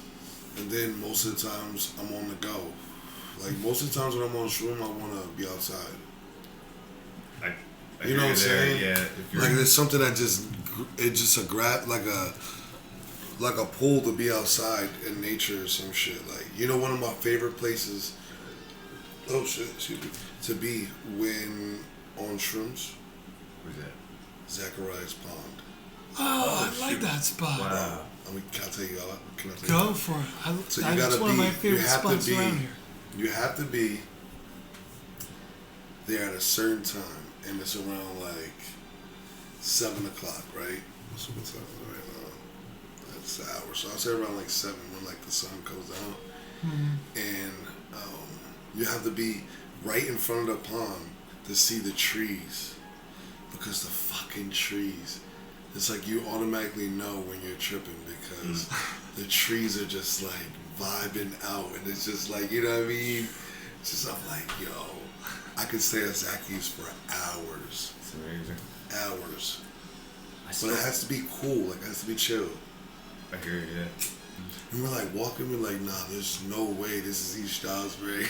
And then most of the times, I'm on the go. Like, most of the times when I'm on shroom, I want to be outside. I you know what I'm saying? Yeah. Like, there's something that it's just a grab, like a pull to be outside in nature or some shit. Like, you know, one of my favorite places, to be when on shrooms? Where's that? Zacharias Pond. Oh, I like that spot. Wow. I mean, can I tell you all? Can I tell Go you? for it. So you That's gotta one of my favorite spots around here. You have to be there at a certain time, and it's around like 7 o'clock, right? So what time is it right now? That's an hour. So I'll say around like 7 when like the sun goes down, and you have to be right in front of the pond to see the trees, because the fucking trees. It's like you automatically know when you're tripping because the trees are just like vibing out, and it's just like, you know what I mean? It's just, I'm like, yo, I could stay at Zacky's for hours. It's amazing. Hours. But it has to be cool, like it has to be chill. I hear you, yeah. And we're like walking, we're like, nah, there's no way this is East Stroudsburg.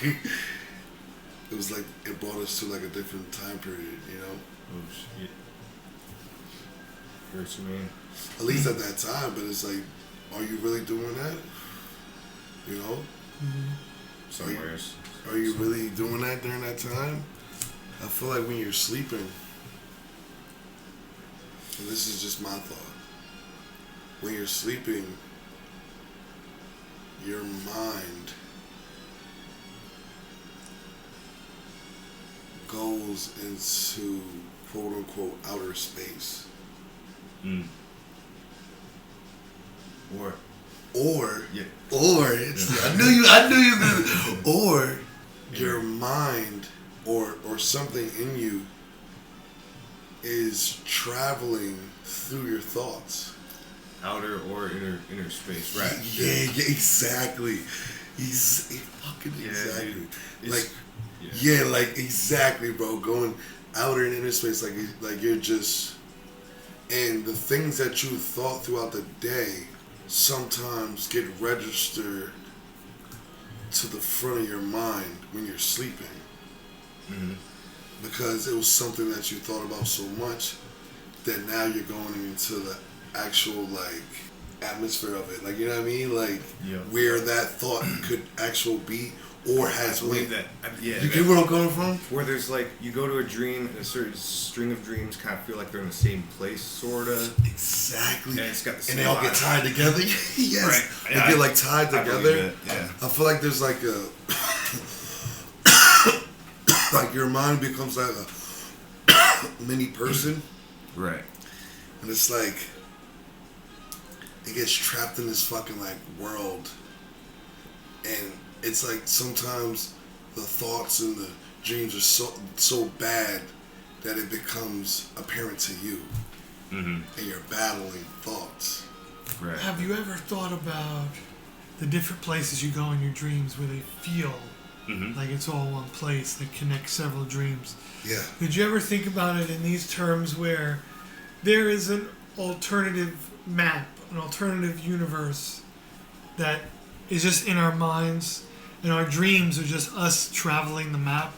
It was like, it brought us to like a different time period, you know? Oh, shit. Hear what you mean? At least at that time, but it's like, are you really doing that? You know? Somewheres. Are you really doing that during that time? I feel like when you're sleeping, and this is just my thought, when you're sleeping, your mind goes into quote unquote outer space. Or I knew you or your mind or something in you is traveling through your thoughts. Outer or inner space, right? Yeah, exactly. Exactly. Like exactly, bro. Going outer and inner space, like you're just, and the things that you thought throughout the day sometimes get registered to the front of your mind when you're sleeping. Because it was something that you thought about so much that now you're going into the actual like atmosphere of it. Like, you know what I mean? Like where that thought could actually be or has went. You get where I'm coming from? Where there's like, you go to a dream and a certain string of dreams kind of feel like they're in the same place, sort of. Exactly. And it's got the same and they all get tied together. Yes. Right. They get like tied together. Yeah. I feel like there's like like your mind becomes like a mini person. Right. And it's like it gets trapped in this fucking like world. And it's like sometimes the thoughts and the dreams are so bad that it becomes apparent to you. And you're battling thoughts. Right. Have you ever thought about the different places you go in your dreams where they feel like it's all one place that connects several dreams? Yeah. Did you ever think about it in these terms where there is an alternative map, an alternative universe that is just in our minds, and our dreams are just us traveling the map?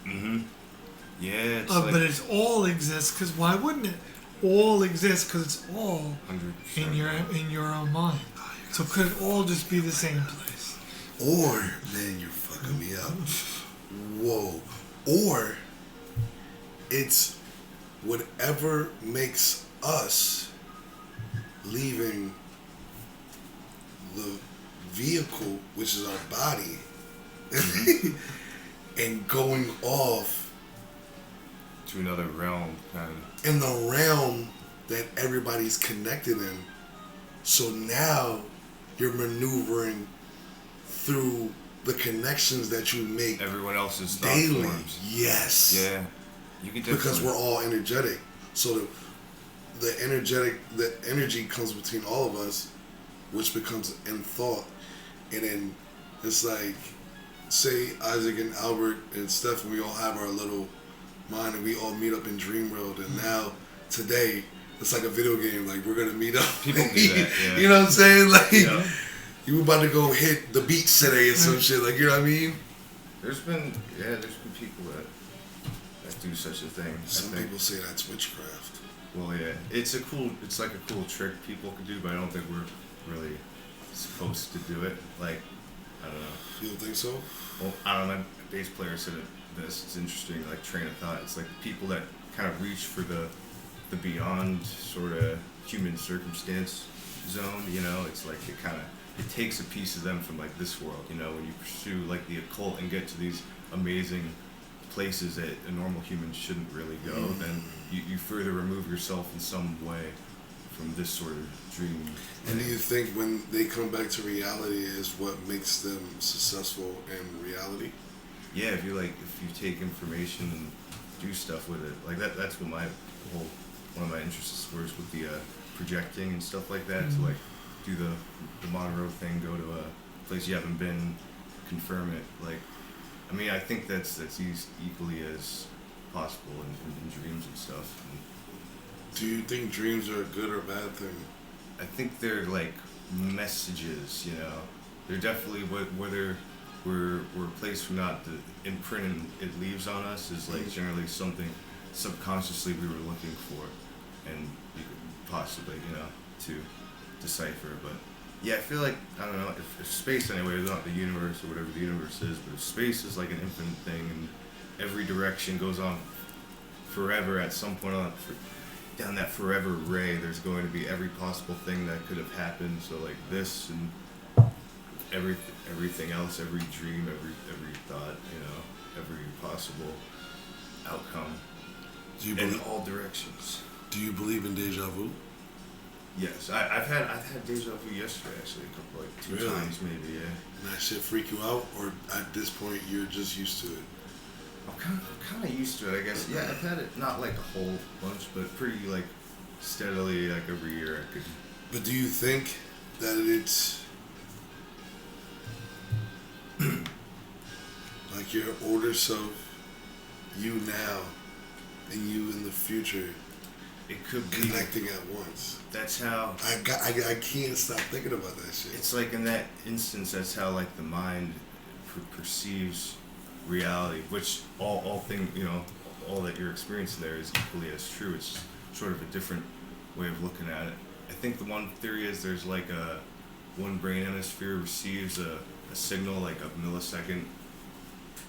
Yeah, it's but it all exists, because why wouldn't it all exist? Because it's all 100%. in your own mind. So could it all just be the same place? Or, man, you're fucking me up. Whoa. Or it's whatever makes us leaving the vehicle, which is our body, and going off to another realm, kind of. in the realm that everybody's connected in. So now you're maneuvering through the connections that you make Everyone else's thought daily. forms. Yes. Yeah. You can definitely. Because we're all energetic. So the energy comes between all of us, which becomes in thought. And then it's like, say Isaac and Albert and Steph, we all have our little mind and we all meet up in Dream World. And now, today, it's like a video game. Like, we're going to meet up. People do that, yeah. You know what I'm saying? Like, Yeah. you about to go hit the beach today or some shit. Like, you know what I mean? There's been people that do such a thing. Some people say that's witchcraft. Well, yeah, it's like a cool trick people could do, but I don't think we're really supposed to do it. Like, I don't know. You don't think so? Well, I don't know. My bass player said this. It's interesting, like train of thought. It's like people that kind of reach for the beyond sort of human circumstance zone. You know, it's like it takes a piece of them from like this world. You know, when you pursue like the occult and get to these amazing places that a normal human shouldn't really go, then you further remove yourself in some way from this sort of dream. And do you think when they come back to reality is what makes them successful in reality? Yeah, if you take information and do stuff with it, like that's what one of my interests was with the projecting and stuff like that. To like do the Monroe thing, go to a place you haven't been, confirm it. Like, I mean, I think that's equally as possible in dreams and stuff. Do you think dreams are a good or bad thing? I think they're like messages, you know. They're definitely whether we're a place or not, the imprint it leaves on us is like generally something subconsciously we were looking for, and you could possibly, you know, to decipher. But yeah, I feel like, I don't know, if space anyway is not the universe or whatever the universe is, but if space is like an infinite thing and every direction goes on forever, at some point down that forever ray, there's going to be every possible thing that could have happened. So like this and everything else, every dream, every thought, you know, every possible outcome in all directions. Do you believe in deja vu? Yes, I've had deja vu yesterday actually, a couple two Really? times maybe, yeah. And that shit freak you out, or at this point you're just used to it? I'm kind of used to it, I guess. Yeah, I've had it not like a whole bunch, but pretty like steadily, like every year I could. But do you think that it's like your older self, you now, and you in the future? It could be connecting at once. That's how I can't stop thinking about that shit. It's like in that instance, that's how like the mind perceives reality, which all thing, you know, all that you're experiencing there is equally as true. It's sort of a different way of looking at it. I think the one theory is there's like one brain hemisphere receives a signal like a millisecond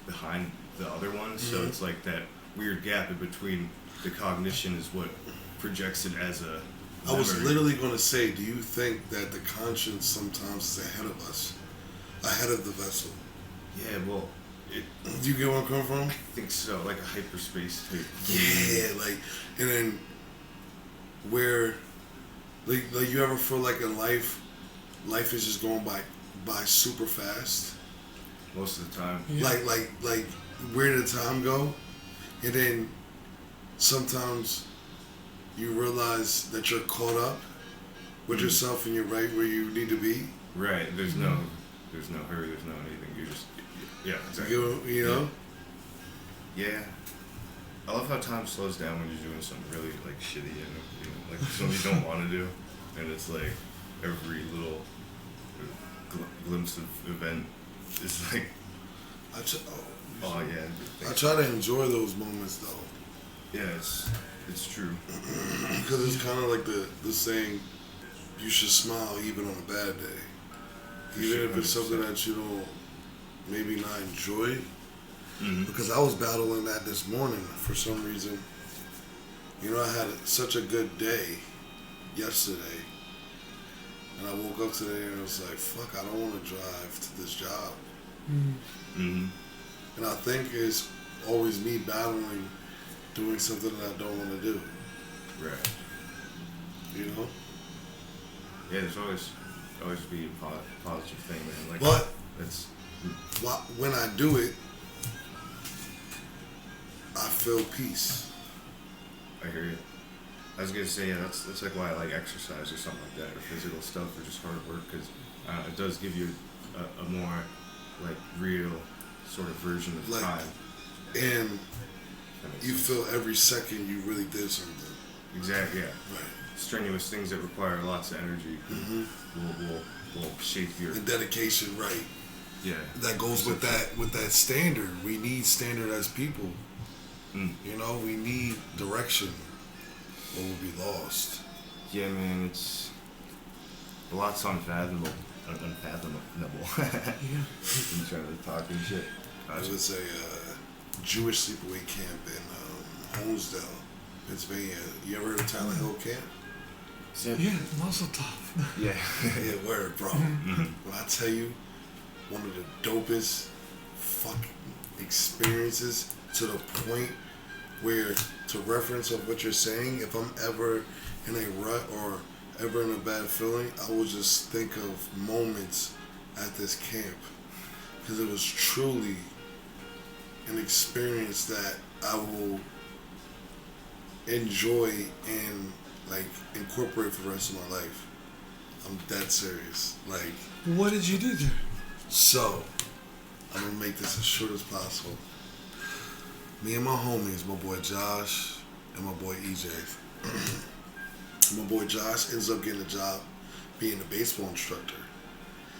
behind the other one, so it's like that weird gap in between the cognition is what projects it as a memory. I was literally going to say, do you think that the conscience sometimes is ahead of us, ahead of the vessel? Yeah, well, Do you get where I'm coming from? I think so, like a hyperspace type. Yeah, like, and then where, like you ever feel like in life is just going by super fast? Most of the time. Yeah. Like where did time go? And then sometimes you realize that you're caught up with yourself and you're right where you need to be. Right. There's no hurry. There's no anything. You just, yeah, exactly. You know? Yeah. I love how time slows down when you're doing something really like shitty and like something you don't want to do, and it's like every little glimpse of event is like. I try to enjoy those moments though. Yeah, it's true. Because it's kind of like the saying, you should smile even on a bad day. Even if it's something that you don't maybe not enjoy. Mm-hmm. Because I was battling that this morning for some reason. You know, I had such a good day yesterday. And I woke up today and I was like, fuck, I don't want to drive to this job. Mm-hmm. And I think it's always me battling doing something that I don't want to do. Right. You know? Yeah, there's always be a positive thing, man. Like, but when I do it, I feel peace. I hear you. I was gonna say, yeah, that's like why I like exercise or something like that, or physical stuff, or just hard work, because it does give you a more like real sort of version of like, time. And you feel every second you really did something. Exactly. Yeah. Right. Strenuous things that require lots of energy will shape your dedication. Right. Yeah. That goes with that standard. We need standard as people. You know, we need direction, or we'll be lost. Yeah, man, it's a lot's unfathomable. Yeah. I'm trying to talk and shit. I was a Jewish sleepaway camp in Holmesdale, Pennsylvania. You ever heard of Tyler Hill Camp? Yeah, Muscle Tough. Yeah. Yeah, word, bro. When I tell you, one of the dopest fucking experiences, to the point where, to reference of what you're saying, if I'm ever in a rut or ever in a bad feeling, I will just think of moments at this camp, because it was truly an experience that I will enjoy and like incorporate for the rest of my life. I'm dead serious. Like, what did you do there? So, I'm gonna make this as short as possible. Me and my homies, my boy Josh and my boy EJ. My boy Josh ends up getting a job being a baseball instructor.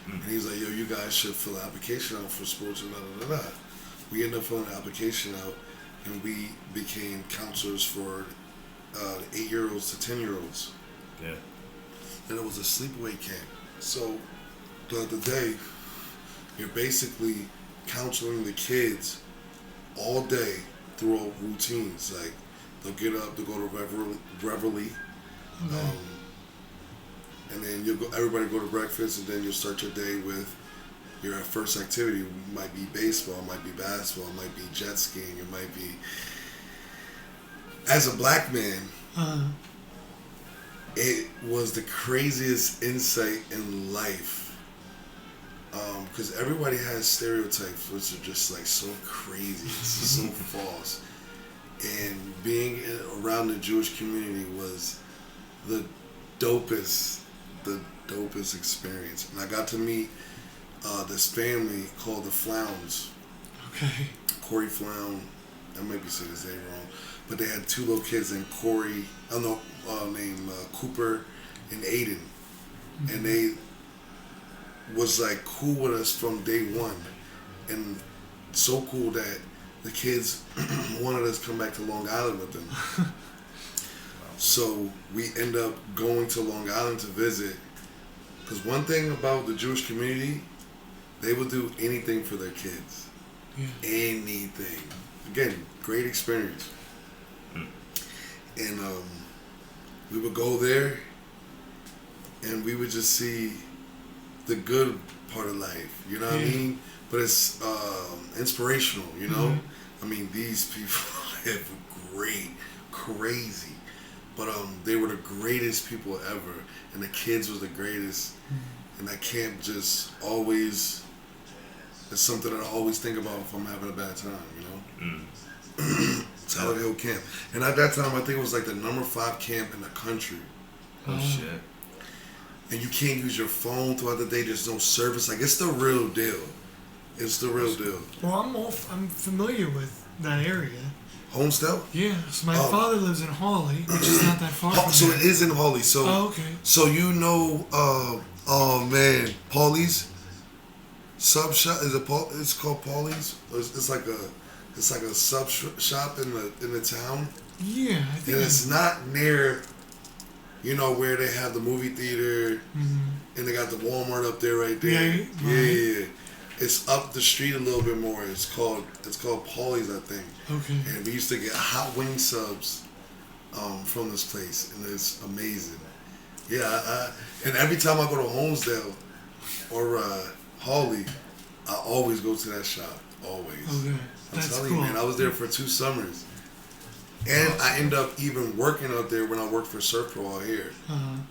And he's like, yo, you guys should fill an application out for sports and da. We ended up filling the application out, and we became counselors for 8-year-olds to 10-year-olds. Yeah. And it was a sleepaway camp. So throughout the day, you're basically counseling the kids all day through routines. Like, they'll get up, they'll go to Reveille, and then everybody go to breakfast, and then you'll start your day with your first activity. It might be baseball, it might be basketball, it might be jet skiing, it might be... As a black man, it was the craziest insight in life. Because everybody has stereotypes which are just like so crazy, it's so false. And being around the Jewish community was the dopest experience. And I got to meet this family called the Flowns. Okay. Corey Flown, I might be saying his name wrong, but they had 2 little kids named named Cooper and Aiden. And they was like cool with us from day one, and so cool that the kids wanted us to come back to Long Island with them. So we end up going to Long Island to visit, because one thing about the Jewish community, they will do anything for their kids. Yeah. Anything. Again, great experience. And we would go there, and we would just see the good part of life. You know what I mean? But it's inspirational. You know, I mean, these people have crazy, but they were the greatest people ever, and the kids was the greatest, and that camp just always. It's something that I always think about if I'm having a bad time, you know? Tower Hill Camp. And at that time, I think it was like the number 5 camp in the country. Oh, shit. And you can't use your phone throughout the day. There's no service. Like, it's the real deal. It's the real deal. Well, I'm familiar with that area. Homestead? Yeah. So my father lives in Hawley, which is not that far from So here. it is in Hawley. So, okay. So you know, oh man, Paulie's sub shop is it's called Paulie's. It's like a sub shop in the town. Yeah, I think. And it's not near, you know, where they have the movie theater, and they got the Walmart up there right there. Yeah. It's up the street a little bit more. It's called Paulie's, I think. Okay. And we used to get hot wing subs from this place, and it's amazing. Yeah, and every time I go to Holmesdale or Hawley, I always go to that shop. Always. Okay. I'm telling you, man, I was there for 2 summers. And I ended up even working out there when I worked for Surf Pro out here.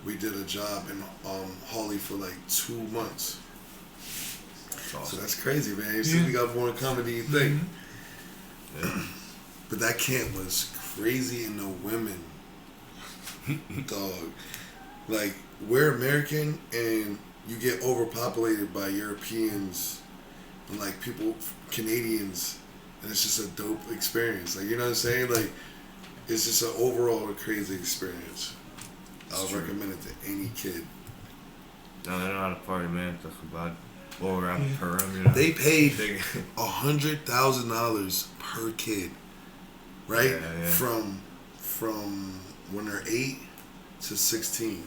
We did a job in Hawley for like 2 months. Awesome. So that's crazy, man. You see, we got more in common than you think. But that camp was crazy, and the women, dog. Like, we're American, and you get overpopulated by Europeans and like people, Canadians, and it's just a dope experience. Like, you know what I'm saying? Like, it's just an overall crazy experience. I would recommend it to any kid. No, they know how to party, man. Talk about all around the Perm, you know. They paid $100,000 per kid, right? Yeah. From when they're 8 to 16.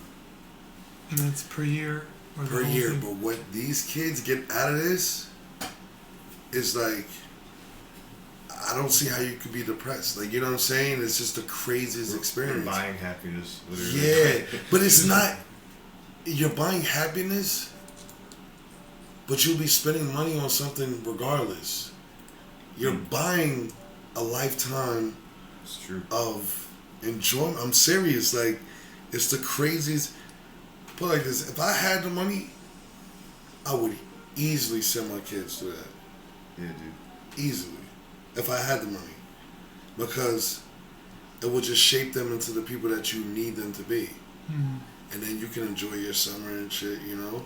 And that's per year? Or per year. But what these kids get out of this is like, I don't see how you could be depressed. Like, you know what I'm saying? It's just the craziest experience. You're buying happiness, literally. Yeah, but it's not. You're buying happiness, but you'll be spending money on something regardless. You're buying a lifetime of enjoyment. I'm serious. Like, it's the craziest. Put it like this: if I had the money, I would easily send my kids to that. Yeah, dude. Easily. If I had the money. Because it would just shape them into the people that you need them to be. And then you can enjoy your summer and shit, you know?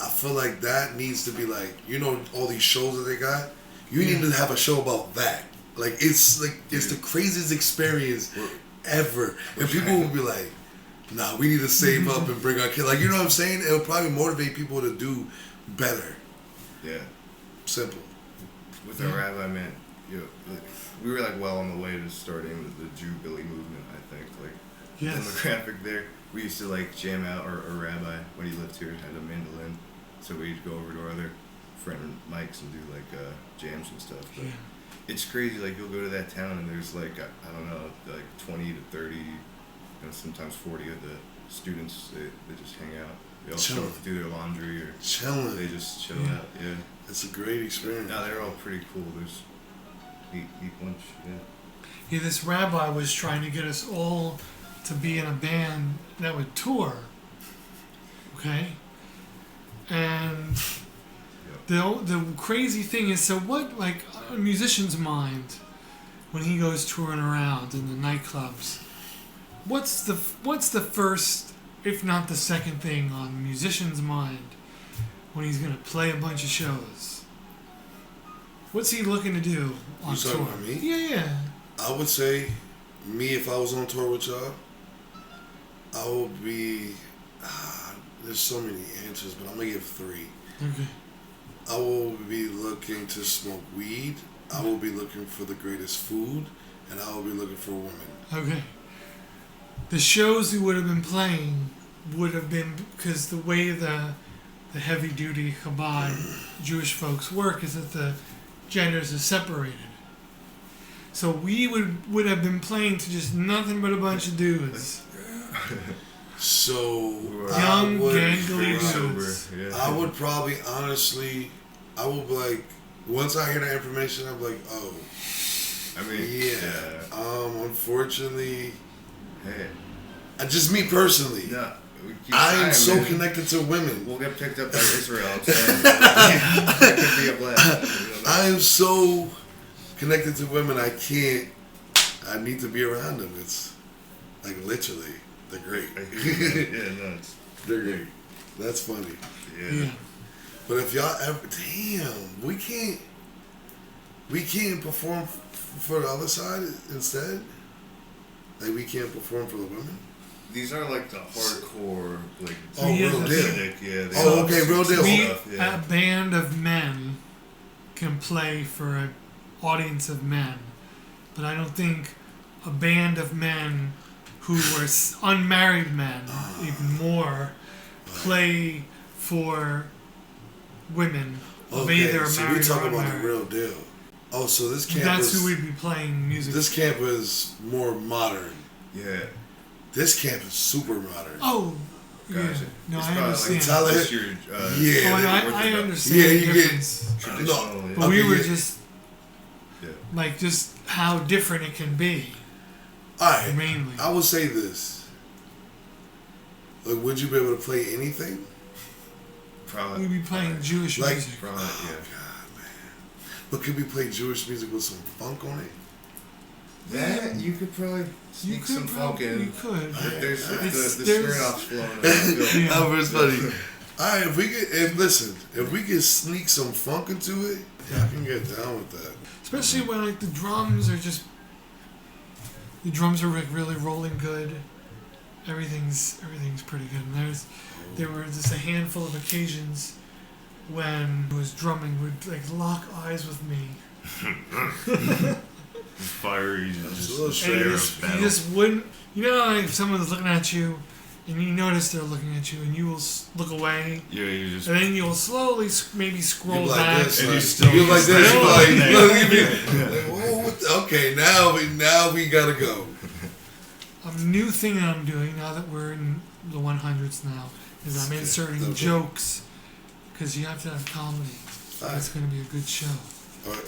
I feel like that needs to be like, you know, all these shows that they got? You need to have a show about that. Like, it's the craziest experience ever. And people will be like, nah, we need to save up and bring our kids. Like, you know what I'm saying? It'll probably motivate people to do better. Yeah. Simple. With our rabbi, man, we were like well on the way to starting the Jubilee movement, I think. Like, demographic there. We used to like jam out, or rabbi, when he lived here, had a mandolin. So we'd go over to our other friend Mike's and do like jams and stuff. But it's crazy, like you'll go to that town and there's like, I don't know, like 20 to 30, sometimes 40 of the students, they just hang out. They all show up to do their laundry or chilling. They just chill out, It's a great experience. No, they're all pretty cool. There's eat lunch, Yeah, this rabbi was trying to get us all to be in a band that would tour. Okay? And the crazy thing is, so what, like, a musician's mind, when he goes touring around in the nightclubs, what's the first, if not the second thing on a musician's mind when he's going to play a bunch of shows? What's he looking to do on tour? You talking about me? Yeah. I would say, me, if I was on tour with y'all, I would be, there's so many answers, but I'm going to give 3. Okay. I will be looking to smoke weed. I will be looking for the greatest food, and I will be looking for women. Okay. The shows we would have been playing would have been, because the way the heavy-duty Chabad Jewish folks work is that the genders are separated. So we would have been playing to just nothing but a bunch of dudes. So young, gangly dudes. I I would probably honestly, I would be like, once I hear that information, I'm like, oh. I mean, yeah. Unfortunately, hey, just me personally. No, I am so connected to women. We'll get picked up by Israel. It could be a blast. I am so connected to women. I can't. I need to be around them. It's like literally, they're great. Yeah, no, they're great. That's funny. Yeah. But if y'all ever, we can't perform for the other side instead. Like we can't perform for the women. These are like the hardcore, like real deal. Yeah. Okay, real deal. A band of men can play for an audience of men, but I don't think a band of men who were unmarried men, even more, play for women of either so married we talk or about unmarried. the real deal. Oh, so this camp That's who we'd be playing music. This camp is more modern. Yeah. This camp is super modern. Oh, yeah. Gotcha. No, It's I understand. I understand the difference. Traditional. But we were just like just how different it can be. All right. Mainly, I will say this. Like, would you be able to play anything? Probably. we'd be playing Jewish music. Probably, yeah. God, man. But could we play Jewish music with some funk on it? That you could probably sneak some funk in. You could. There's the Smirnoff's flowing. That was funny. All right, if we can sneak some funk into it, I can get down with that. Especially when like the drums are like really rolling good. Everything's pretty good. And there were just a handful of occasions when he was drumming would like lock eyes with me. Fiery, you just wouldn't. You know, like if someone was looking at you, and you notice they're looking at you, and you will look away. Yeah, you just. And then you'll slowly maybe scroll like back. This, and like, you still. You're like this. Like, okay, now we gotta go. A new thing that I'm doing now that we're in the 100s now is I'm inserting jokes because you have to have comedy. It's going to be a good show.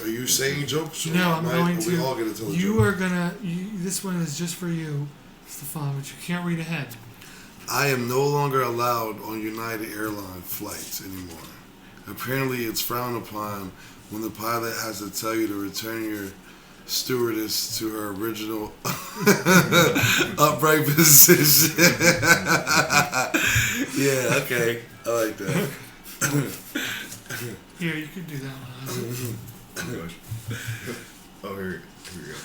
Are you saying jokes? No, I'm going to. We all gonna tell a you joke? are gonna. This one is just for you, Stefan, but you can't read ahead. I am no longer allowed on United Airlines flights anymore. Apparently, it's frowned upon when the pilot has to tell you to return your stewardess to her original upright position. Yeah, okay. I like that. Here, you could do that one. Oh, here we go.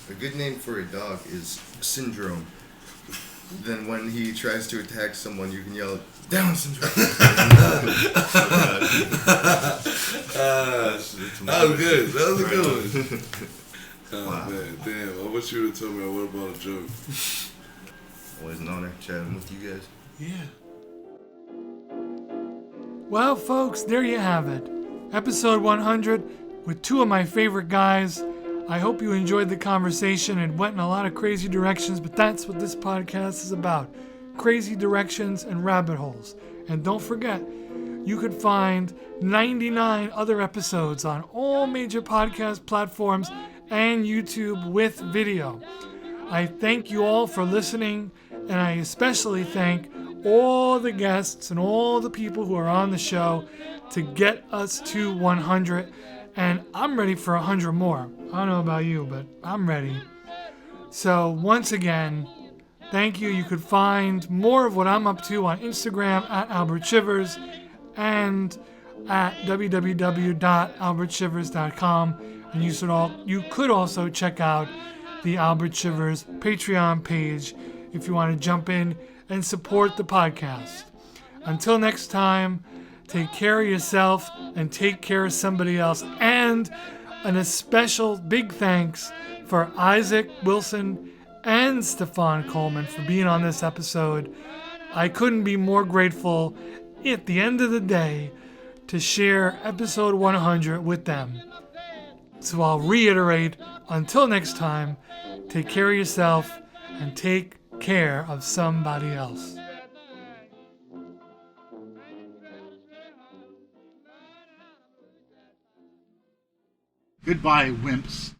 A good name for a dog is Syndrome. Then when he tries to attack someone, you can yell, Down Syndrome. That was good. That was a good one. Oh, man. Damn. I wish you would have told me I would have brought a joke. Always an honor chatting with you guys. Yeah. Well, folks, there you have it. Episode 100 with two of my favorite guys. I hope you enjoyed the conversation. It went in a lot of crazy directions, but that's what this podcast is about. Crazy directions and rabbit holes. And don't forget, you could find 99 other episodes on all major podcast platforms and YouTube with video. I thank you all for listening, and I especially thank all the guests and all the people who are on the show to get us to 100. And I'm ready for 100 more. I don't know about you, but I'm ready. So once again, thank you. You could find more of what I'm up to on Instagram at Albert Shivers and at www.albertshivers.com. And you could also check out the Albert Shivers Patreon page if you want to jump in and support the podcast. Until next time, take care of yourself and take care of somebody else. And an especial big thanks for Isaac Wilson and Stefan Coleman for being on this episode. I couldn't be more grateful at the end of the day to share episode 100 with them. So I'll reiterate, until next time, take care of yourself and take care of somebody else. Goodbye, wimps.